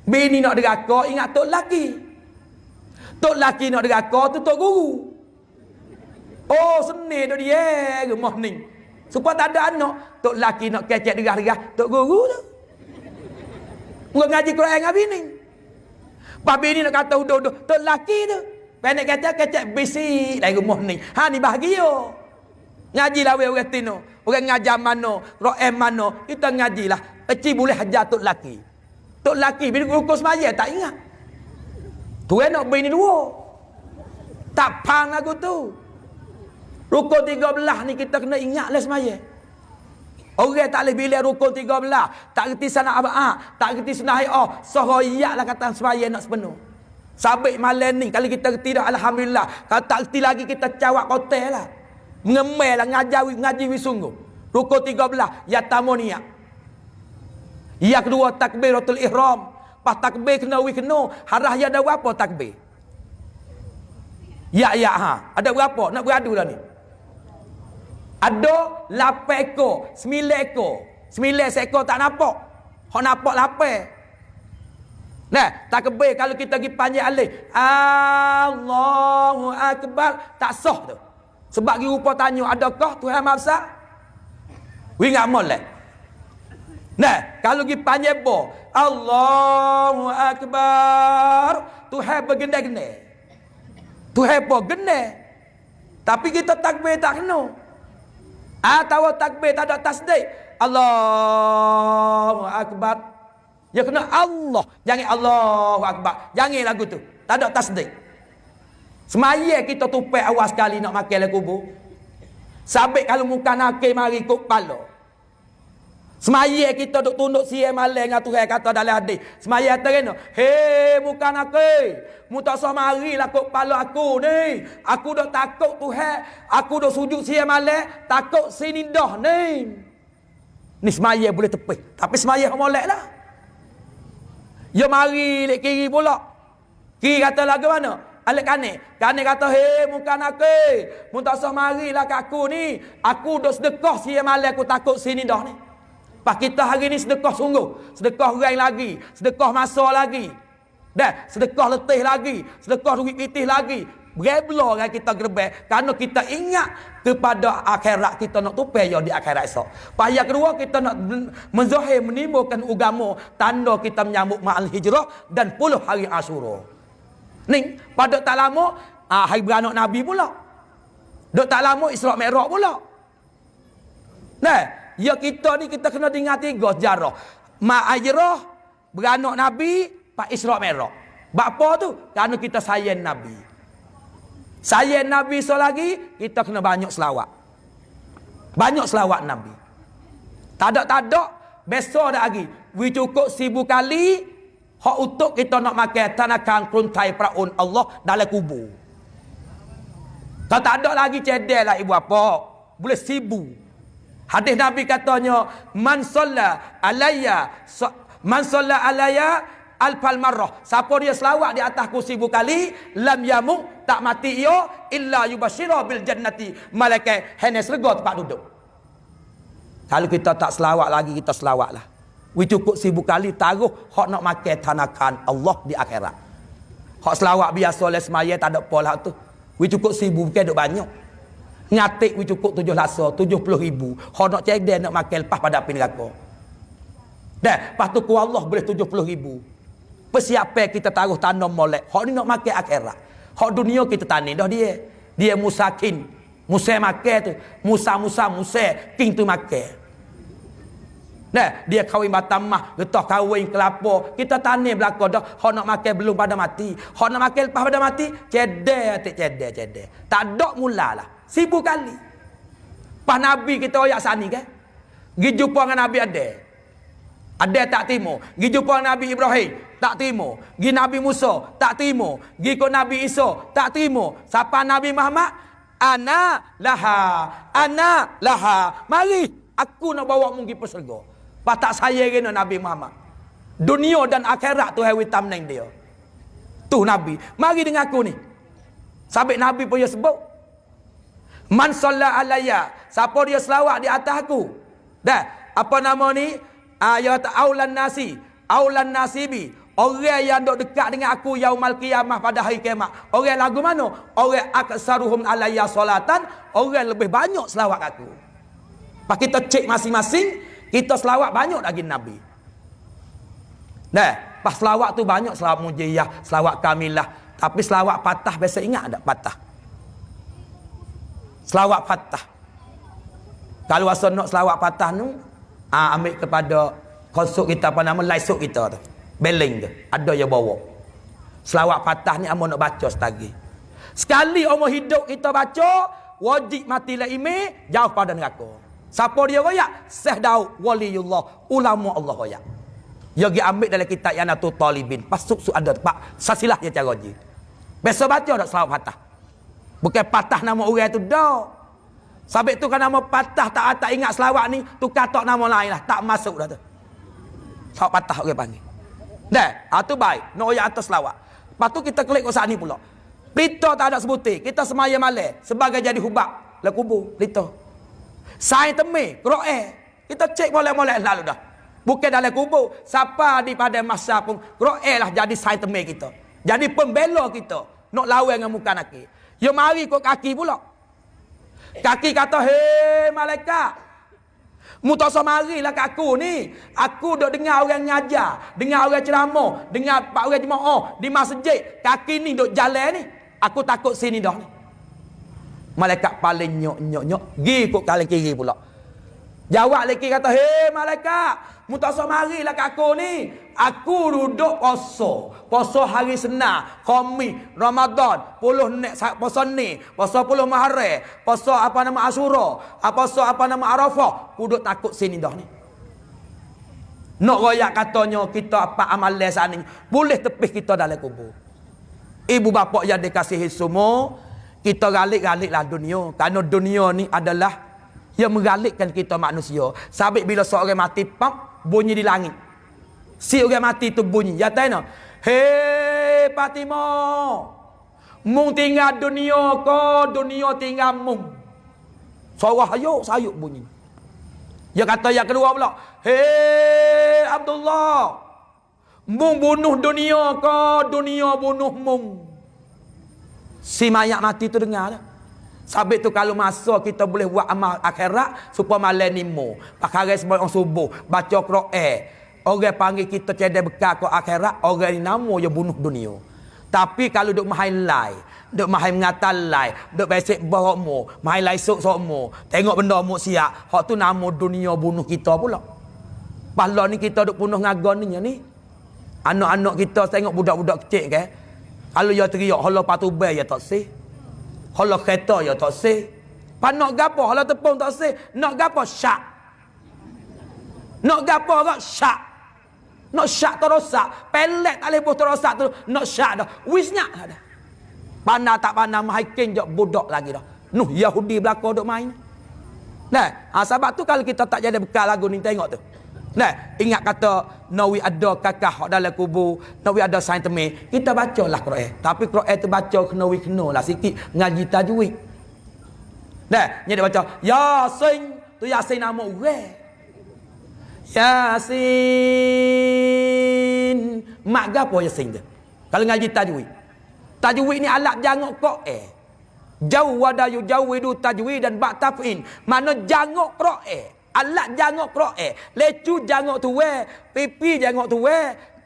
Bini nak deraka, ingat tok laki. Tok laki nak deraka tu tok guru. Oh, seni tu dia rumah ni. Supaya tak ada anak, tok laki nak kecek derah-derah, tok guru tu. Ngaji Quran dengan bini. Pak bini nak kata udah-udah, tok laki tu. Pendek kecek besi dari rumah ni. Ha ni bahagia. Ngaji lah orang Tino. Orang ngajar mana, Quran mana, kita ngajilah. Eci boleh hajar tok laki. Tok laki bila rukun semaya tak ingat. Tu nak bini 2. Tak pang aku tu. Rukun 13 ni kita kena ingat lah semaya. Orang tak boleh bila rukun 13. Tak kerti sana aba'ah. Tak kerti sana hai'ah. Sohoyak lah kata semaya nak sepenuh. Sabit malam ni. Kalau kita kerti dah Alhamdulillah. Kalau tak kerti lagi kita cawak kotel lah. Mengemel lah ngaji wisungguh. Rukun 13. Ya tamonia. Yang kedua takbiratul ihram. Pas takbir kena kena. Harah ya ada berapa takbir? Ya ha. Ada berapa? Nak beradu dah ni. Ada 8 ekor, 9 ekor. 9 seekor tak nampak. Hak nampak 8. Nah, takbir kalau kita pergi panjang alih. Allahu Akbar. Tak sah tu. Sebab pergi rupa tanya, adakah Tuhan Maha Besar? We ingat molek. Nah, kalau pergi panjang bo. Allahu Akbar. Tuhan bergendai-gendai. Tuhan pun gendai. Tapi kita takbir tak kena. Atau takbir tak ada tasdik. Allahu Akbar. Ya kena Allah. Jangan Allahu Akbar. Jangan lagu tu. Tak ada tasdik. Semaya kita tupai awal sekali nak makan dalam kubur. Sabit kalau muka nakil mari ikut kepala. Semaya kita duk tunduk siang malam dengan Tuhan kata dalam hadis. Semaya terena. Hei muka nakil. Mu tak usah marilah kut kepala aku ni. Aku dah takut Tuhan. Aku dah sujud siang malam. Takut sini dah ni. Ni semaya boleh tepih. Tapi semaya molek lah. Ya mari lek kiri pula. Kiri kata lagu mana? Alik kanik. Kanik kata, hei muka nakil. Mu tak usah marilah kat aku ni. Aku dah sedekah siang malam. Aku takut sini dah ni. Pak kita hari ni sedekah sungguh. Sedekah orang lagi. Sedekah masa lagi. Dah, sedekah letih lagi. Sedekah duit pitih lagi. Berebla kan kita gerbek. Kerana kita ingat kepada akhirat. Kita nak tupai di akhirat esok. Pahaya kedua kita nak menzahir menimbulkan agama. Tanda kita menyambut ma'al hijrah. Dan 10 hari Ashura. Ni, pada tak lama hari beranak Nabi pula. Dok tak lama Isra' Mi'raj pula. Nah, ya kita ni kita kena dengar 3 sejarah. Ma'ajrah, beranak Nabi, Pak Isra' Mi'raj. Apa tu? Kerana kita sayang Nabi. Sayang Nabi lagi, kita kena banyak selawat. Banyak selawat Nabi. Tak ada, besok dah lagi. We cukup 1000 kali, hak untuk kita nak makan tanakan kuntai praun Allah dalam kubur. Tak ada lagi cedek lah ibu apa. Boleh 1000. Hadis Nabi katanya, man salla alayya alfal marrah. Siapa dia selawat di atasku 1000 kali, lam yamut, tak mati ia illa yubashira bil jannati. Malaikat hendak syurga tempat duduk. Kalau kita tak selawat lagi, kita selawatlah. We cukup 1000 kali taruh hak nak makan tanakan Allah di akhirat. Hak selawat biasa oleh semaya tak ada apa lah tu. We cukup 1000 bukan duk banyak. Ngatik we cukup 7 lasa, 70,000. Hak nak cedek nak makan lepas pada api neraka. Dah, lepas tu ku Allah boleh 70,000. Persiapan kita taruh tanam molek. Hak ni nak makan akhirat. Hak dunia kita tani dah dia. Dia musakin. Musa makan tu. Musa king tu makan. Nah, dia kahwin batamah, getah kahwin kelapa. Kita tani belaka dah. Hak nak makan belum pada mati. Hak nak makan lepas pada mati, cedek. Tak ada mulalah. 1000 kali. Pas Nabi kita oyak sani kan? Gi jumpa dengan Nabi ada. Ada tak timo. Gi jumpa dengan Nabi Ibrahim, tak timo. Gi Nabi Musa, tak timo. Gi ke Nabi Isa, tak timo. Siapa Nabi Muhammad? Ana laha. Mari aku nak bawa mu pergi ke syurga. Pas tak saya kena Nabi Muhammad. Dunia dan akhirat tu hawi tamneng dia. Tu Nabi. Mari dengan aku ni. Sabit Nabi pun dia sebut. Man salla alayya. Siapa dia selawat di atas aku. Dah. Apa nama ni? Ayat aulan nasibi. Orang yang duk dekat dengan aku yaumal qiyamah pada hari kiamat. Orang lagu mana? Orang aksaruhum alayya salatan. Orang lebih banyak selawat aku. Pas kita cek masing-masing, kita selawat banyak lagi Nabi. Nah, pas selawat tu banyak, selawat mujiyah, selawat kamilah. Tapi selawat patah biasa ingat tak patah? Selawat patah. Kalau asal nak selawat patah tu, ambil kepada konsult kita apa nama laisuk kita tu. Beling tu. Ada yang bawa. Selawat patah ni amo nak baca setagi. Sekali umur hidup kita baca, wajib mati la ime, jauh pada neraka. Siapa dia royak? Syekh Daud waliullah, ulama Allah royak. Dia pergi ambil dalam kitab Yanatul Talibin. Pas suk ada pak sasilah dia cara je. Besok baca dak selawat patah. Bukan patah nama orang tu dah. Sabit tu kan nama patah tak ingat selawat ni, tu katok nama lain lah, tak masuk dah tu. Selawat patah orang panggil. Dah, tu baik. Nak royak atas selawat. Lepas tu kita klik ke sini pula. Pelita tak ada sebutir. Kita semaya malam sebagai jadi hubak la kubur pelita. Sain temi, Quran. Kita cek molek-molek lalu dah. Bukan dalam kubur. Siapa di pada masa pun Quran lah jadi sain temi kita. Jadi pembela kita. Nak lawan dengan muka kaki. Ya mari kok kaki pula. Kaki kata, "Hei malaikat, mu tak usah marilah kat aku ni. Aku duk dengar orang ngajar, dengar orang ceramah, dengar pak orang jemaah di masjid. Kaki ni duk jalan ni. Aku takut sini dah ni." Malaikat paling nyok. Gi kok kali kiri pula. Jawab lagi kata, "Hei malaikat, mu tak usah marilah kat aku ni. Aku duduk puasa hari Senin, Khamis, Ramadan, 10 nek puasa ni, puasa 10 Muharram, puasa apa nama Asyura, puasa apa nama Arafah. Aku duduk takut sini dah ni." Nak royak katanya kita apa amalan sana ni, boleh tepis kita dalam kubur. Ibu bapa yang dikasihi semua, kita galik-galiklah dunia. Kerana dunia ni adalah yang menggalikkan kita manusia. Sabit bila seorang mati, pam, bunyi di langit. Si orang mati tu bunyi. Ya tanya, "Hei Fatimah, mung tinggal dunia ko, dunia tinggal mung." Suara sayuk bunyi. Dia kata yang kedua pula, "Hei Abdullah, mung bunuh dunia ko, dunia bunuh mung." Si mayat mati tu dengar dah. Sabit tu kalau masa kita boleh buat amal akhirat supaya malam ni mu. Pakai sembahyang subuh, baca Quran. Orang panggil kita cedek bekal ke akhirat, orang ni nama dia bunuh dunia. Tapi kalau duk mahai lai, duk mahai mengatal lai, duk besek bawa mu, mahai lai sok mu, tengok benda mu siap, hak tu nama dunia bunuh kita pula. Pahala ni kita duk bunuh ngagon ni. Anak-anak kita tengok budak-budak kecil kan. Kalau dia teriak, "Hala patu bay ya tak sih. Hala kereta ya tak sih." Panak gapo, hala tepung tak sih. Nak gapo syak. Nak gapo gak syak. Nak syak terosak. Pelet tak boleh terosak tu. Nak syak dah. Wis nyak dah. Pandai tak pandai mahikin jok budak lagi dah. Nuh Yahudi belaka duk main. Nah, sebab tu kalau kita tak jadi bekal lagu ni tengok tu. Nah, ingat kata nawi ada kakak dalam kubur, nawi ada sain temi, kita bacalah Quran. Tapi Quran tu baca kena sikit ngaji tajwid. Nah, dia baca Yasin, tu Yasin nama orang. Yasin. Mak gapo Yasin tu? Kalau ngaji tajwid. Tajwid ni alat jangok Quran. Jawada yujawidu tajwid dan bak taf'in. Mana jangok Quran. Alat jangok Quran. Lecu jangok tu pipi jangok tu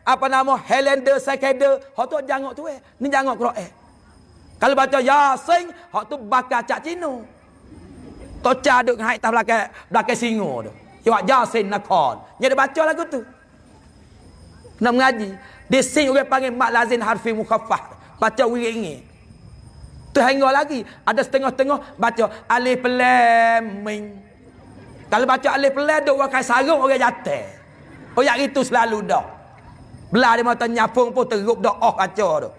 apa nama Helander Sekeder, hak tu jangok tu ni jangok Quran. Kalau baca Yasin, hak tu bakal cak Cino. Toca duk hai tas belakang singo tu. Jawab Yasin Nakon. Dia baca lagu tu. Nak mengaji. Di sini orang panggil mak lazim harfi mukhaffaf. Baca wiringi. Tu hingga lagi ada setengah-tengah baca alif lam mim. Kalau baca alif lam duk pakai sarung orang jatuh. Oh yang itu selalu dah. Belah dia mata nyapung pun teruk dah baca tu.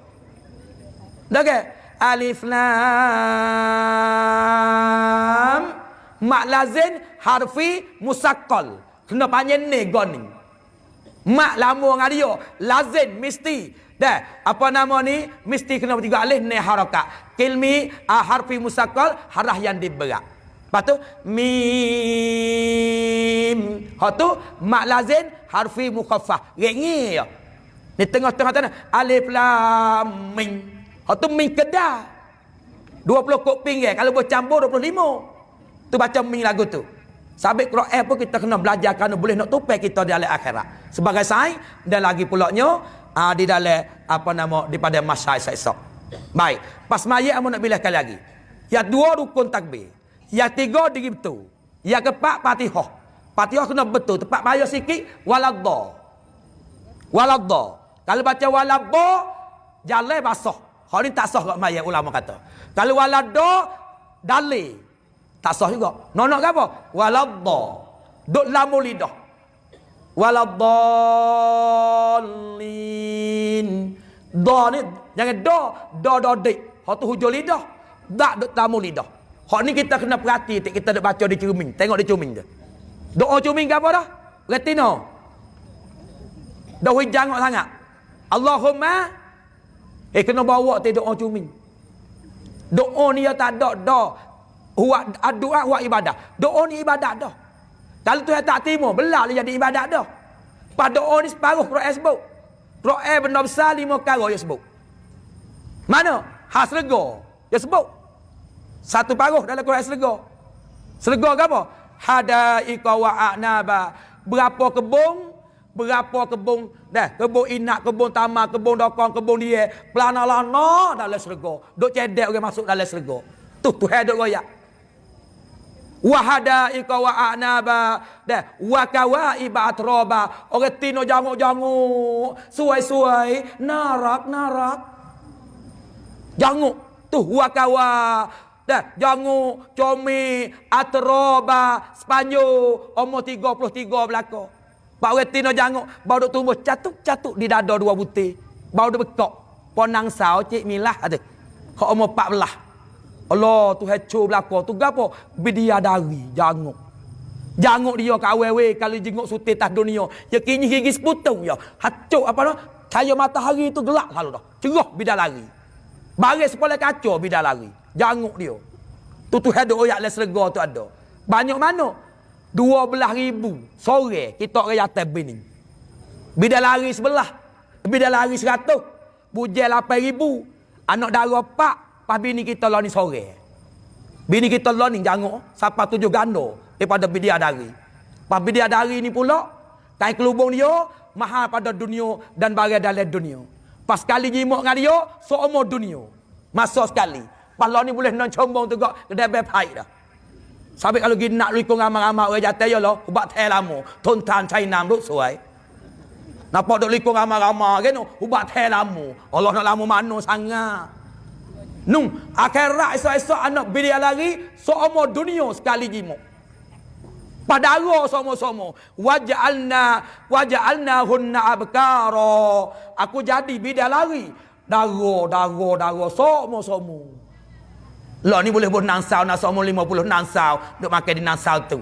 Dah ke? Alif lam mak lazim harfi musaqqal. Kena panjang ni goni. Mak lama dengan dia lazim mesti. Dah, apa nama ni? Mesti kena bertiga alif ni harakat. Kilmi harfi musaqqal harah yang diberat. Lepas tu mim. Hak tu mak lazim harfi mukhaffaf. Rengi ya. Ni tengah-tengah tanah alif lam mim. Hak tu mim kedah. 20 kok pinggir. Kalau bercampur 25. Tu baca mim lagu tu. Sabit Quran pun kita kena belajar kerana boleh nak tupai kita di dalam akhirat. Sebagai sains dan lagi pulaknya di dalam apa nama daripada masyarakat esok. Baik, pas mayat amun nak bilahkan lagi. Yang dua rukun takbir. Yang tiga digitu. Yang keempat Fatihah. Fatihah kena betul tepat mayat sikit waladha. Waladha. Kalau baca waladha jalan basah. Hal ni tak sah kat mayat ulama kata. Kalau waladha dalil tak sah juga. Nonok ke apa? Waladha. Duk lamu lidah. Waladdallin. Da ni jangan da dik. Hak tu hujung lidah. Tak duk tamu lidah. Hak ni kita kena perhati kita duk baca di cermin. Tengok di cermin tu. Doa cermin ke apa dah? Retina. Dah hujang sangat. Allahumma kena bawa tu doa cermin. Doa ni tak ada dah. Doa wa ibadah. Doa ni ibadah dah. Kalau Tuhan tak terima, belah dia jadi ibadat dah. Pada doa ni separuh Quran sebut. Quran benda besar 5 perkara dia sebut. Mana? Hak serga. Dia sebut. Satu paruh dalam Quran serga. Serga ke apa? Hadaika wa a'naba. Berapa kebun? Dah, kebun inak, kebun tamak, kebun dokong, kebun dia. Pelana-lana dalam serga. Duk cedek orang masuk dalam serga. Tu Tuhan duk royak. Wahadaika wa a'naba dah wa kawaiba atroba orang tino janguk-janguk suai-suai narak janguk tu wa kawa dah janguk comi atroba Sepanyol umur 33 belaka pak orang tino janguk baru tumbuh catuk-catuk di dada 2 butir baru dia bekak ponang sao cik milah ada kau umur 14 Allah tu hancur belaka tu gapo bidadari janguk dia kat awewe kalau jenguk suti tas dunia ya kini gigi seputung ya hancur apa dah cahaya matahari tu gelap lalu dah cerah bidadari baris sepala kaca bidadari janguk dia tu Tuhan doa ayat serga tu ada banyak mana 12,000 sore kita orang yatim bini bidadari sebelah bidadari 100 bujel 8,000 anak dara 4 pas bini kita lah ni sore. Bini kita lah ni janguk sampai 7 ganda daripada bidadari. Pas bidadari ni pula kain kelubung dia mahal pada dunia dan barang dalam dunia. Pas sekali jimat dengan dia seumur dunia. Masa sekali. Pas lah ni boleh nak combong tu gak kedai baik dah. Sampai kalau pergi nak likung ramai-ramai orang jatuh ya lah ubat teh lama. Tontan China duk suai. Nampak duk likung ramai-ramai kan ubat teh lamu. Allah nak lamu mana sangat. Nung akhirat esok-esok anak bila lari seumur dunia sekali jimu. Padara sama-sama. Waja'alna hunna abkara. Aku jadi bidadari. Dara sama-sama. Lah ni boleh nansau umur 50 nansau duk makan di nansau tu.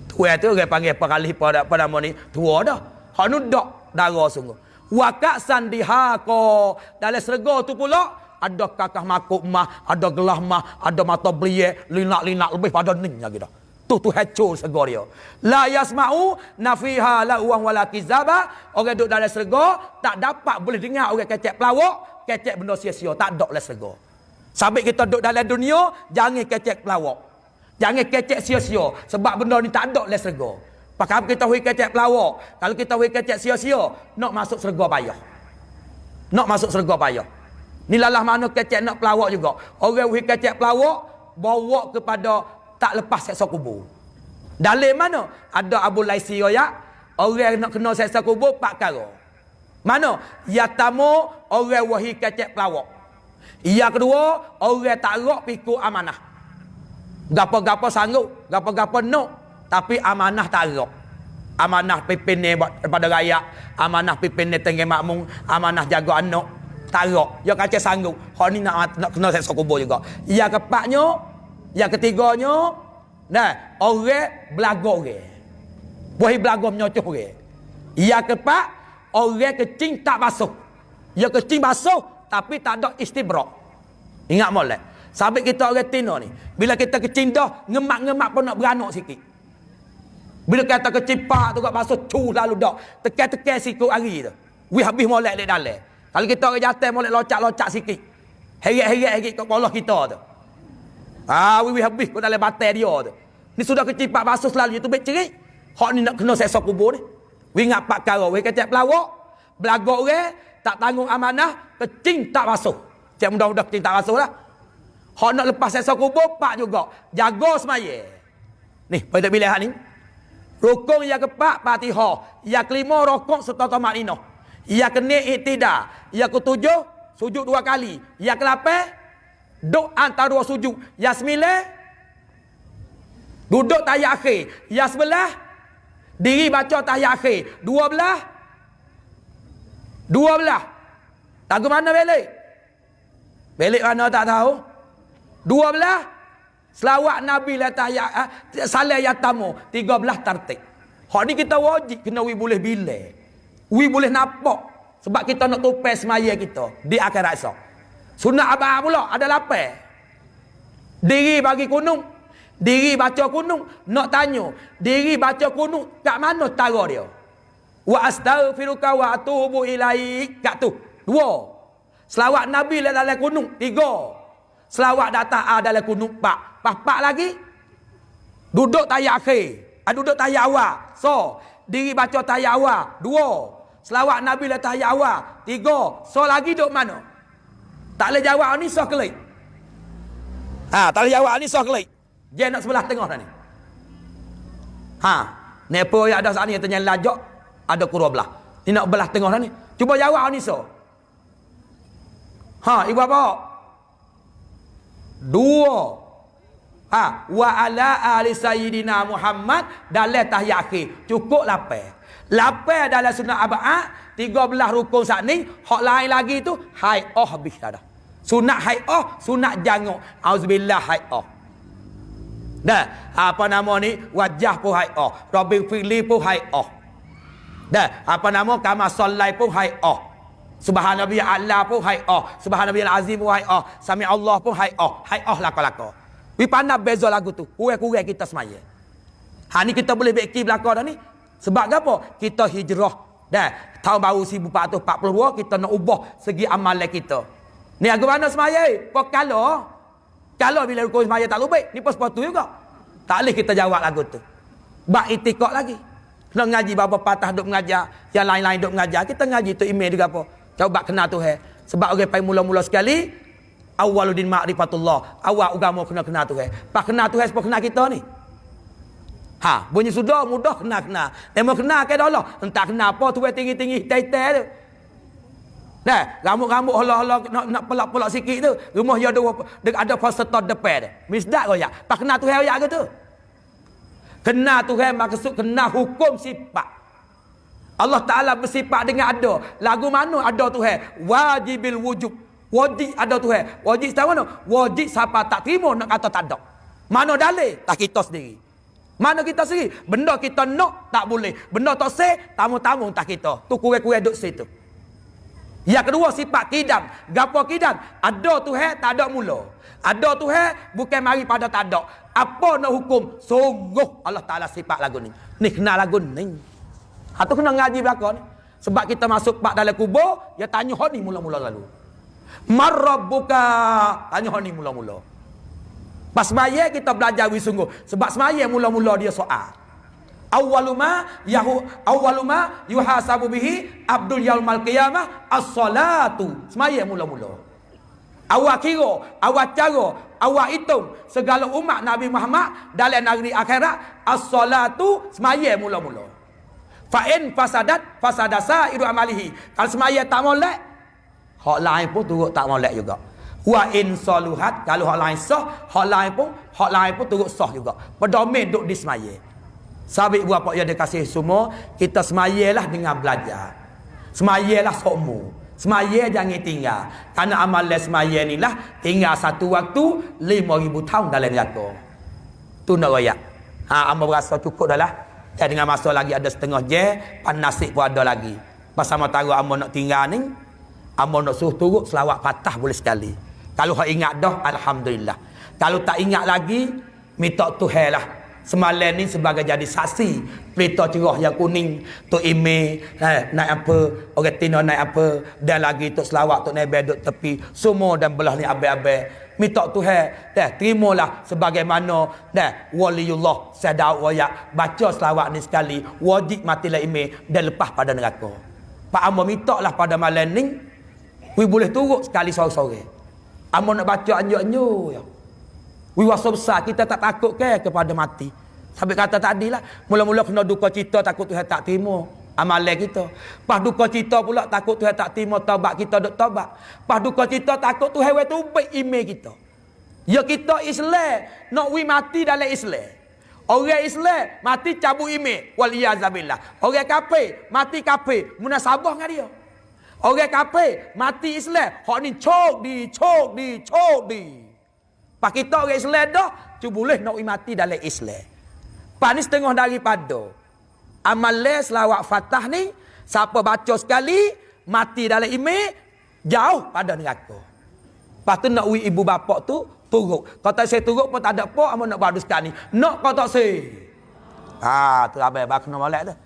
Tua tu orang panggil peralih pada nama ni tua dah. Hak nu dak dara sungguh. Wa ka'san dihaqa. Dalam serga tu pula ada kakah makuk mah, ada gelah mah, ada mata belie, linak-linak lebih pada ni lagi dah. Tu hancur serga dia. La yasma'u nafiha la uang wala kizaba. Orang duduk dalam serga tak dapat boleh dengar orang kecek pelawak, kecek benda sia-sia, tak ada dalam serga. Sabit kita duduk dalam dunia, jangan kecek pelawak. Jangan kecek sia-sia sebab benda ni tak ada dalam serga. Pakam kita hui kecek pelawak, kalau kita hui kecek sia-sia, nak masuk serga payah. Nak masuk serga payah. Ni lalah mana kecek nak pelawak juga. Orang hui kecek pelawak bawa kepada tak lepas seksa kubur. Dalil mana? Ada Abu Laisi royak, orang nak kena seksa kubur 4 perkara. Mana? Yatamu orang wahi kecek pelawak. Yang kedua, orang tak rak pikul amanah. Gapo-gapo sanggup, gapo-gapo no, tapi amanah tak rak. Amanah pimpin ni pada rakyat, amanah pimpin ni tengah makmum, amanah jaga anak, tak rak. Yang kacau sanggup. Hak ni nak kena seksa kubur juga. Yang keempatnya, yang ketiganya, nah, orang belaga orang. Buah belaga menyocoh orang. Yang keempat, orang kecing tak basuh. Yang kecing basuh tapi tak ada istibrak. Ingat molek. Sabit kita orang Tino ni, bila kita kecing dah, ngemak-ngemak pun nak beranak sikit. Bila kata kecing pak tu kat basuh cu lalu dak. Tekan-tekan sikit hari tu. We habis molek dek dalam. Kalau kita orang jantan molek locak-locak sikit. Heret-heret kat bola kita tu. We habis kau dalam batai dia tu. Ni sudah kecipak basuh selalu tu baik cerik. Hak ni nak kena seksa kubur ni. We ingat 4 perkara. We kecek pelawak, belagak orang, tak tanggung amanah, kecing tak basuh. Cik mudah-mudah kecing tak basuh lah. Hak nak lepas seksa kubur 4 juga. Jaga semaya. Ni, pada pilihan ni. Rukun yang keempat Fatihah. Yang kelima rokok serta tamakninah. Yang keenam iktidal. Yang ketujuh sujud 2 kali. Yang ke-8 duduk antara 2 sujud. Yang 9 duduk tahiyat akhir. Yang 11 diri baca tahiyat akhir. 12 tahu mana belik? Belik mana tak tahu? 12 selawat Nabi la tahiyat salat yatamu. 13 tartib. Hak ni kita wajib kena boleh bila. Boleh nampak sebab kita nak tupai semaya kita di akhirat esok. Sunat abah pula ada 8. Diri bagi kunung, diri baca kunung, nak tanya, diri baca kunung kat mana tara dia? Wa astaghfiruka wa atubu ilaik kat tu. 2. Selawat Nabi dalam kunung 3. Selawat datang dalam kunung 4. 4 lagi duduk tahiyat akhir, duduk tahiyat awal. So, diri baca tahiyat awal 2. Selawat Nabi dalam tahiyat awal 3. So lagi duduk mana? Tak boleh jawab ni sah kelik. Tak boleh jawab ni sah kelik. Dia nak sebelah tengah dah ni. Nepa yang ada saat ni tanya lajak, ada kurang belah. Ni nak belah tengah dah ni. Cuba jawab ni sah. Ibu apa? 2. Wa ala ali sayyidina Muhammad dalam tahiyat akhir. Cukup 8. 8 dalam sunat aba'ah, 13 rukun saat ni, hak lain lagi tu hai'ah habis dah. Sunat hai'ah, sunat janguk. Auzubillah hai'ah. Dah, apa nama ni? Wajah pun hai'ah. Rabbil firli pun hai'ah. Dah, apa nama? Kama sallai pun hai'ah. Subhanallah Allah pun hai'ah. Subhanallah azim pun hai'ah. Sami Allah pun hai'ah. Hai'ah laka-laka. We pandai beza lagu tu. Kurang-kurang kita semaya. Ni kita boleh beki belakang dah ni. Sebab apa? Kita hijrah. Dah, tahun baru 1442 kita nak ubah segi amalan kita. Ni agak mana semaya? Kalau bila rukun semaya tak lubik, ni pun sepatu juga. Tak boleh kita jawab lagu tu. Bak itikad lagi. Nak ngaji bapa patah duk mengajar, yang lain-lain duk mengajar, kita ngaji tu email juga apa. Coba kenal Tuhan. Sebab orang pai mula-mula sekali awwaluddin ma'rifatullah. Awal agama kena kenal Tuhan. Pak kenal Tuhan sebab kenal kita ni. Bunyi sudah mudah kena. Memang kena ke dah lah. Entah kenapa tu tinggi-tinggi hitai-hitai tu. Nah, rambut-rambut holah-holah nak pelak-pelak sikit tu. Rumah dia ada peserta depan dia. Misdak kau ya. Pak kena Tuhan ya ke tu? Kena Tuhan maksud kena hukum sifat. Allah Ta'ala bersifat dengan ada. Lagu mana ada Tuhan? Wajibil wujub. Wajib ada Tuhan. Wajib tahu mana? Wajib siapa tak terima nak kata tak ada. Mana dalil? Tak kita sendiri. Mana kita sendiri? Benda kita nak tak boleh. Benda tak sah, tamu-tamu tak kita. Tu kurang-kurang duduk situ. Yang kedua sifat kidam. Gapo kidam? Ada Tuhan tak ada mula. Ada Tuhan bukan mari pada tak ada. Apa nak hukum? Sungguh Allah Ta'ala sifat lagu ni. Ni kena lagu ni. Tu kena ngaji belakang ni. Sebab kita masuk bak dalam kubur, dia tanya hak ni mula-mula lalu. Marabbuka, tanya hak ni mula-mula. Pas semaya kita belajar sungguh. Sebab semaya mula-mula dia soal. Awwaluma yuhasabu bihi abdul yaumil qiyamah as-salatu. Semaya mula-mula. Awak kira, awak cara, awak hitung segala umat Nabi Muhammad dalam negeri akhirat as-salatu semaya mula-mula. Fa in fasadat fasadasa iru amalihi. Kalau semaya tak molek, hak lain pun turut tak molek juga. Wa in saluhat, kalau hak lain sah, hak lain pun turut sah juga. Pedomen duk di semaya. Sabit berapa yang dia kasih semua, kita semayalah dengan belajar. Semayalah sokmu. Semaya jangan tinggal. Karena amalan semaya ni lah tinggal satu waktu 5,000 tahun dalam neraka. Tu nak royak. Amba berasa cukup dah lah. Dan dengan masa lagi ada setengah je, nasib pun ada lagi. Pasal matara amba nak tinggal ni, amba nak suruh turut selawat patah boleh sekali. Kalau hak ingat dah, alhamdulillah. Kalau tak ingat lagi, minta Tuhan lah. Semalam ni sebagai jadi saksi pelita cerah yang kuning tu email naik apa orang Tino naik apa dan lagi tu selawat tu naik duduk tepi semua dan belah ni abai-abai minta Tuhan terimalah sebagaimana waliullah saya Daud royak baca selawat ni sekali wajib matilah email dan lepas pada neraka. Pak amba minta lah pada malam ni we boleh turut sekali sore-sore. Amba nak baca anjuk-anjuk ya. Wiwasa besar kita tak takut kepada mati. Sampai kata tadi lah, mula-mula kena duka cita takut Tuhan tak terima amalan kita. Pas duka cita pula takut Tuhan tak terima taubat kita duk taubat. Pas duka cita takut Tuhan we tubik email kita. Ya kita Islam, nak we mati dalam Islam. Orang Islam mati cabut email. Wal iyazabillah. Orang kafir mati kafir, munasabah dengan dia. Orang kafir mati Islam, hak ni cok di. Pak kita orang Islam dah, tu boleh nak mati dalam Islam. Pak ni setengah daripada amalan selawat fatah ni, siapa baca sekali, mati dalam email, jauh pada neraka. Lepas tu nak ibu bapa tu, turut. Kata saya turut pun tak ada apa, amun nak badu sekali. Nak kata saya. Tu abai, bak kena molek tu.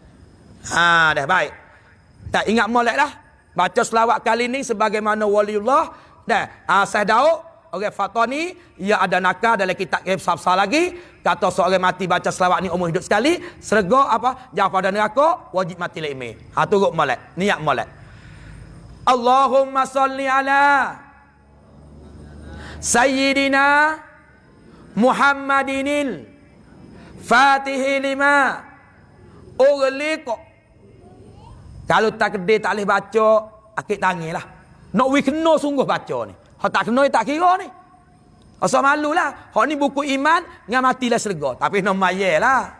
Dah baik. Tak ingat molek dah. Baca selawat kali ni sebagaimana waliullah. Saya Daud. Orang Fatani, ia ada nakal dalam kitab besar-besar lagi. Kata seorang mati baca selawat ni umur hidup sekali. Serga apa? Jauh pada neraka, wajib mati la'imih. Turut molek. Niat molek. Allahumma salli ala Sayyidina Muhammadinil Fatihi lima ughliqa. Kalau tak kedai tak boleh baca, akik tangis lah. Nak kena sungguh baca ni. Hak tak kena tak kira ni. Asal malu lah. Hak ni buku iman dengan matilah serga. Tapi nak mayat lah.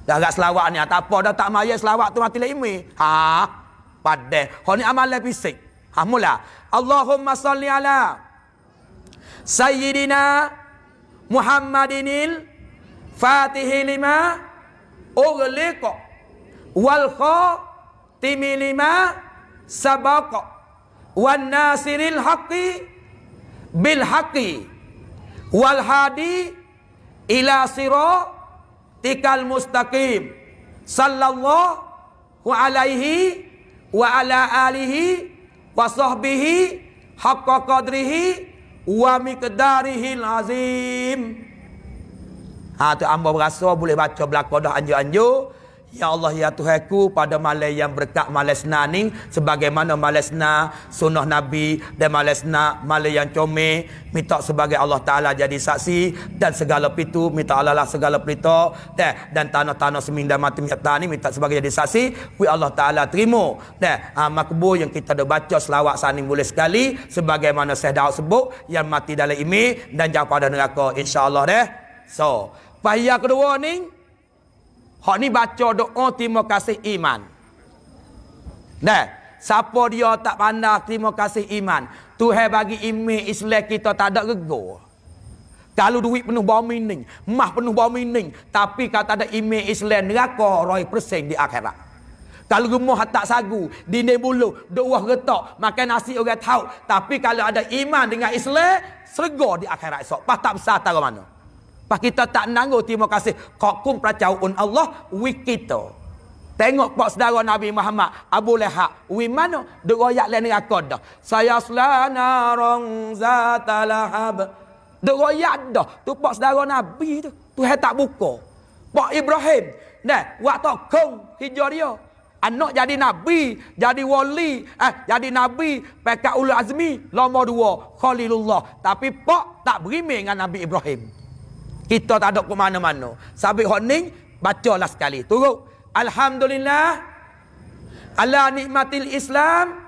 Dah agak selawat ni. Tak apa dah tak mayat selawat tu matilah imi. Padahal. Hak ni amalan fisik. Mula. Allahumma salli ala Sayyidina Muhammadinil Fatihi lima ughliqa wal khatimi lima sabaqa wan nasiril haqqi bil haqqi wal hadi ila siratikal mustaqim sallallahu alaihi wa ala alihi wa sahbihi haqqa qadrihi wa miqdarihil azim. Tu amba berasa boleh baca belaka dah anjur-anjur Ya Allah ya Tuhanku, pada malam yang berkat malam senang ni, sebagaimana malam senang sunnah Nabi dan malam senang malam yang comel, minta sebagai Allah Ta'ala jadi saksi, dan segala pitu minta Allah lah segala pelita, dan tanah-tanah seming dan mati nyata ni minta sebagai jadi saksi, Allah Ta'ala terima makbul yang kita dah baca selawat saning boleh sekali, sebagaimana Syekh Daud sebut, yang mati dalam iman dan jauh pada neraka, insya-Allah deh. So payah kedua ni, hak ni baca doa terima kasih iman. Siapa dia tak pandai terima kasih iman, Tuhan bagi iman Islam kita tak ada gegar. Kalau duit penuh bau mining, mah penuh bau mining, tapi kalau tak ada iman Islam, neraka 100% di akhirat. Kalau rumah tak sagu, dinding bulu, doa retak, makan nasi orang tahu, tapi kalau ada iman dengan Islam, serga di akhirat esok. Pas tak besar tahu mana. Pas kita tak nanggung terima kasih qakum pracaun Allah wi kita. Tengok pak saudara Nabi Muhammad Abu Lahab wi mana duk royak lain neraka dah. Saya selana rong zatalahab. Duk royak dah. Tu pak saudara Nabi tu. Tuhan tak buka. Pak Ibrahim, waktu kong hijrah dia. Anak jadi nabi, jadi wali, jadi nabi, pekat ulul azmi, nombor 2 Khalilullah. Tapi pak tak berimeh dengan Nabi Ibrahim. Kita tak ada ke mana-mana. Sabit hak ni, bacalah sekali. Turut. Alhamdulillah. Ala nikmatil Islam.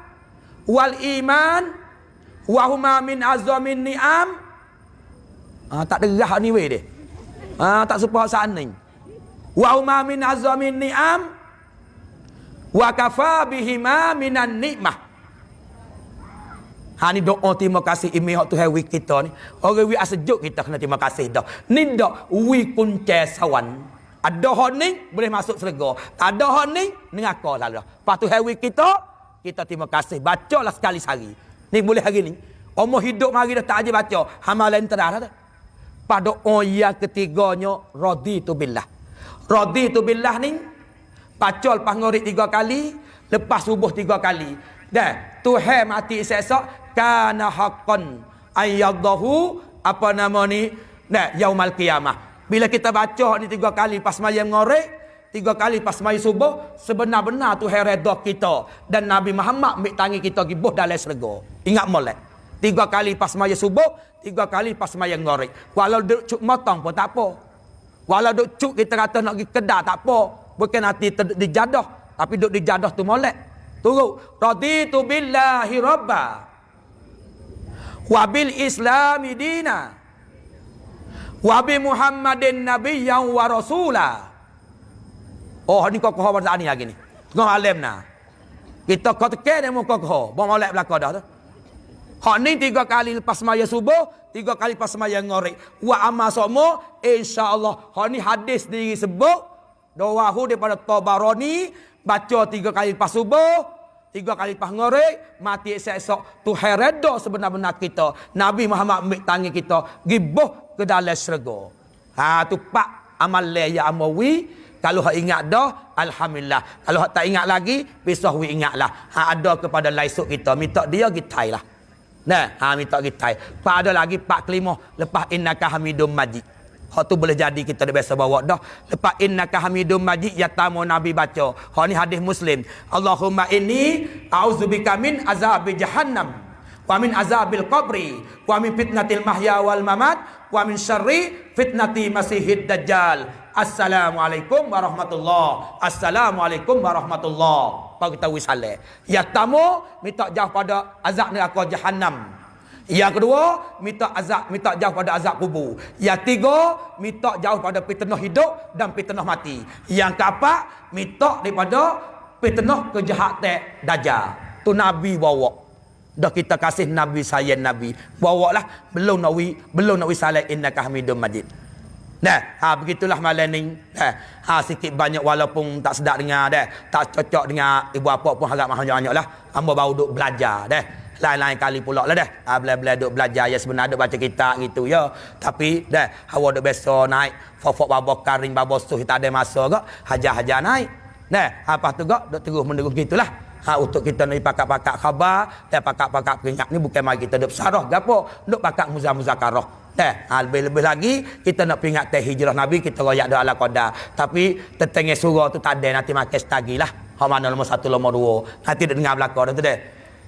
Wal iman. Wahuma min azamin ni'am. Tak derah ni weh dia. Tak supaya saat ni. Wahuma min azamin ni'am. Wa kafa bihima minan nikmah. Ni doa terima kasih imi hak Tuhan wi kita ni. Orang wi sejuk kita kena terima kasih dah. Ni dak wi kunci sawan. Ada hak ni boleh masuk syurga. Tak ada hak ni neraka lalu. Pas Tuhan wi kita terima kasih. Bacalah sekali sehari. Ni boleh hari ni. Umur hidup mari dah tak aja baca. Hamalan terah dah. Pas doa yang ketiganya raditu billah. Raditu billah ni pacol pas ngorik 3 kali, lepas subuh 3 kali. Dah Tuhan mati esok kana haqqan ayyadahu apa nama ni yaumal qiyamah. Bila kita baca ni 3 kali pas mayam ngorek, 3 kali pas mayam subuh, sebenar-benar Tuhan redha kita dan Nabi Muhammad ambil tangi kita gibuh dalam syurga. Ingat molek. 3 kali pas mayam subuh, 3 kali pas mayam ngorek. Walau duk cuk motong pun tak apa. Walau duk cuk kita kata nak pergi kedai tak apa. Bukan hati dijadah, tapi duk dijadah tu molek. Turut. Raditu billahi rabba. Wabil islami dina. Wabi Muhammadin nabiyyan wa rasula. Oh ni kau bahasa ni lagi ni. Tengok alim nah. Kita kau teke demo kau. Bawa molek belakang dah tu. Hak ni 3 kali lepas maya subuh, 3 kali lepas maya ngorek. Wa amma somo insya-Allah. Hak ni hadis disebut doahu daripada Tabarani, baca 3 kali lepas subuh, 3 kali lepas ngorek, mati esok Tuhan redha sebenar-benar kita. Nabi Muhammad ambil tangan kita, gibuh ke dalam syurga. Tu pak amal ya amawi. Kalau hak ingat dah, alhamdulillah. Kalau hak tak ingat lagi, besok wi ingatlah. Ada kepada laisuk kita, minta dia gitai lah. Minta gitai. Pak ada lagi pak kelima, lepas innaka hamidum majid. Hak tu boleh jadi kita dah biasa bawa dah. Lepas innaka hamidum majid ya tamu Nabi baca. Hak ni hadis Muslim. Allahumma inni a'udzubika min azabi jahannam wa min azabil qabri wa min fitnatil mahya wal mamat wa min syarri fitnati masihid dajjal. Assalamualaikum warahmatullahi. Assalamualaikum warahmatullahi. Pak kita wisale. Ya tamu minta jauh pada azab neraka jahannam. Yang kedua, minta jauh pada azab kubur. Yang tiga, minta jauh pada fitnah hidup dan fitnah mati. Yang keempat, minta daripada fitnah kejahatan dajjal. Tu Nabi bawa. Dah kita kasih Nabi sayang Nabi. Bawalah belum nak wisalah innaka hamidum majid. Begitulah malam ni. Sikit banyak walaupun tak sedap dengar dah. Tak cocok dengan ibu apa pun harap banyak lah. Hamba baru duk belajar dah. Lain-lain kali pula lah dah. Bila-bila duk belajar ya sebenarnya duk baca kitab gitu ya. Tapi dah hawa duk biasa naik. Fofok babak karing babak suh tak ada masa ke. Hajar-hajar naik. Apa tu gak duk terus menurut gitulah. Untuk kita ni pakak-pakak khabar dan pakak-pakak peringat ni bukan mari kita duk sarah gapo, duk pakak muzakarah. Lebih-lebih lagi kita nak peringat hijrah Nabi, kita royak doa ala qadar. Tapi tetengah surah tu tak ada, nanti makan setagilah. Hak mana nombor 1 nombor 2. Nanti dia dengar belakang dah tu deh.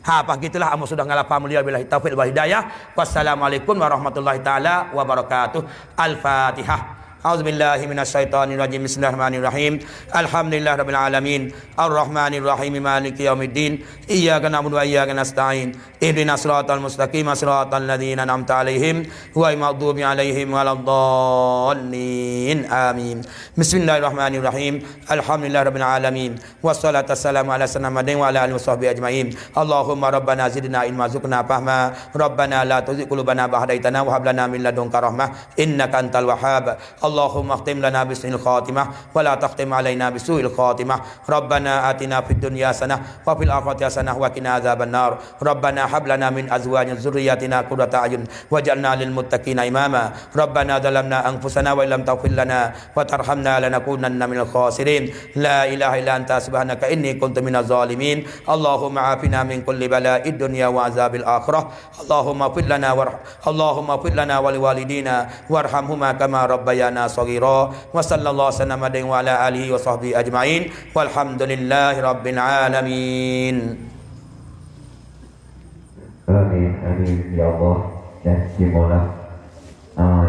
Apa gitulah amu sudah ngalapa mulia billahi taufik wal hidayah. Wassalamualaikum warahmatullahi taala wabarakatuh. Al-Fatihah. A'udzubillahi minasyaitonirrajim. Bismillahirrahmanirrahim. Alhamdulillahirabbil alamin. Arrahmanirrahim. Maliki yaumiddin. Iyyaka na'budu wa iyyaka nasta'in. Ihdinas siratal mustaqim. Siratal ladzina an'amta 'alaihim ghairil maghdubi 'alaihim waladdallin. Amin. Bismillahirrahmanirrahim. Alhamdulillahirabbil alamin. Wassalatu wassalamu ala sayyidina Muhammadin wa ala alihi washabbihi ajmain. Allahumma rabbana zidna ilma warzuqna fahma. Rabbana la tuzigh qulubana ba'da idh hadaytana wa hab lana min ladunka rahmah innaka antal wahhab. Allahumma khtim lana bismil khatimah wa la takhtim alaina bisuil khatimah. Rabbana atina fid dunya hasanah wa fil akhirati hasanah wa qina adzabannar. Rabbana hab lana min azwajina dzurriyyatina qurrata a'yun waj'alna lil muttaqina imama. Rabbana zalamna anfusana wa illam taghfir lana wa tarhamna lanakunanna minal khasirin. La ilaha illa anta subhanaka inni kuntu minaz zalimin. Allahumma afina min kulli bala'id dunya wa azabil akhirah. Allahumma fir lana wa liwalidina warhamhuma kama rabbayana saghira. Wa sallallahu wasallam wa ala alihi wa sahbihi ajma'in. Walhamdulillahi rabbil alamin. Amin, amin ya Allah. Dan semoga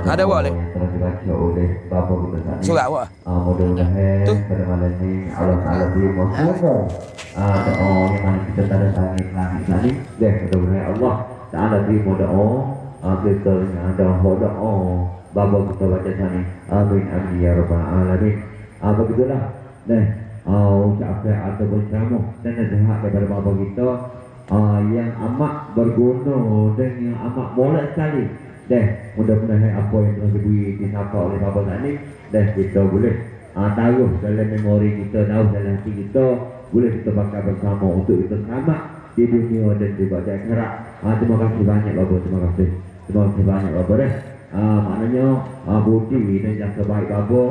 ada boleh telah dibaca oleh Bapa kita tadi. Surah apa? Mudah-mudahan pada malam ini Allah Taala beri makmur. Doa yang mana kita tak ada tanya langit tadi. Dan mudah-mudahan Allah Taala beri doa kita ada doa Bapa kita baca tadi. Amin, amin ya rabbal alamin. Begitulah. Dan ucapkan atau berceramah dan nasihat daripada Bapa kita yang amat berguna dan yang amat molek sekali. Dan mudah-mudahan apa yang telah diberi disampaikan oleh Bapa tadi dan kita boleh taruh dalam memori kita, taruh dalam hati kita, boleh kita pakai bersama untuk kita selamat di dunia dan juga di akhirat. Terima kasih banyak Bapa, terima kasih banyak Bapa dah. Maknanya budi dan jasa baik Bapa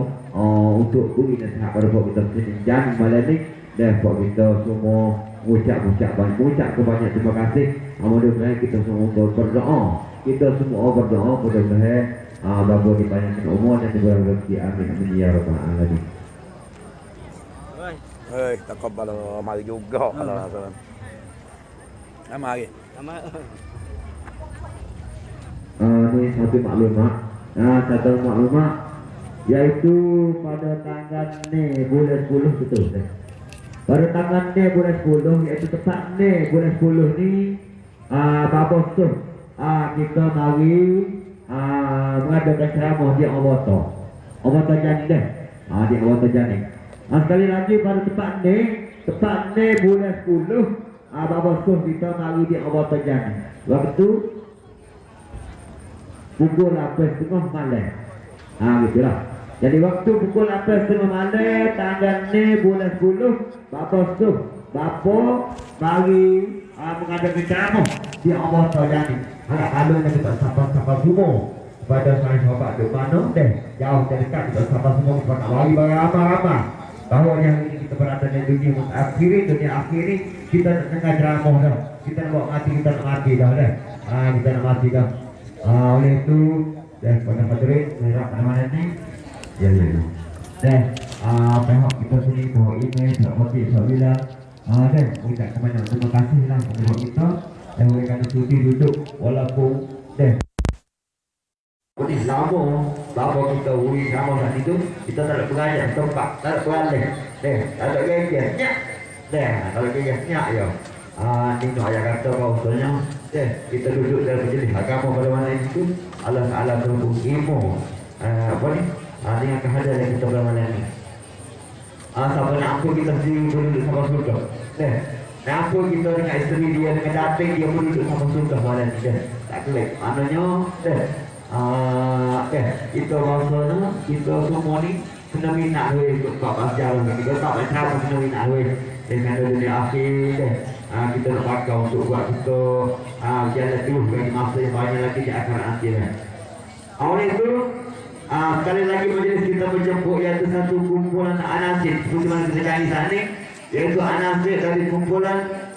untuk beri nasihat pada Bapa kita sepanjang malam ni. Dan buat kita semua ucap banyak terima kasih. Mudah-mudahan kita semua berdoa. Kita semua berdoa mudah-mudahan Bapa dipanjangkan umur dan diberi rezeki. Amin, amin ya rabbal alamin. Hei, taqabbal mari juga kalau tuan. Mari. Ini satu maklumat yaitu pada tanggal ni bulan 10 betul dah. Pada tanggal ni bulan 10 iaitu tepat ni bulan 10 ni Bapa Sul kita mari mengadakan ceramah di Awata Jani dah. Di Awata Jani. Sekali lagi pada tepat ni bulan 10 Bapa Sul kita mari di Awata Jani. Waktu pukul 8.30 malam. Gitulah. Jadi waktu pukul 8.30 malam tanggal ni bulan 10 Bapa mari mengadakan ceramah di Awata Jani. Harap-harapnya kita sampai semua pada sahabat di mana deh jauh dan dekat kita sampai semua kita mari beramai-ramai bahawa yang ini kita berada di dunia akhiri kita nak dengar ceramah dah, kita nak buat mati, kita nak mati dah kita nak mati dah. Oleh itu dan pada hadirin harap pada malam ni ya dan pihak kita sini bawa email tak mati bila dan kita kepada terima kasih lah kepada kita yang boleh kata sudi duduk walaupun dan ini lama Bapa kita uri sama saat itu kita tak ada pengajar tempat, tak ada pengajar tak ada gaya kalau gaya ya Tino ayah kata bahawasanya kita duduk dalam majlis agama pada malam itu Allah Ta'ala tunggu ilmu dengan kehadiran yang kita pada malam ini siapa nak apa kita sendiri boleh duduk sama surga nak apa kita dengan isteri dia, dengan dating dia boleh duduk sama surga malam ini tak kelek maknanya kita bahawasanya kita semua ni kena minat untuk buat ajaran kita tak macam kena minat dengan dunia akhir kita nak pakai untuk buat kita jalan terus bagi masa yang banyak lagi di akhirat nanti oleh itu sekali lagi majlis kita menjemput iaitu satu kumpulan anak nasib seperti mana kita cari saat ini yaitu Hanafi dari kumpulan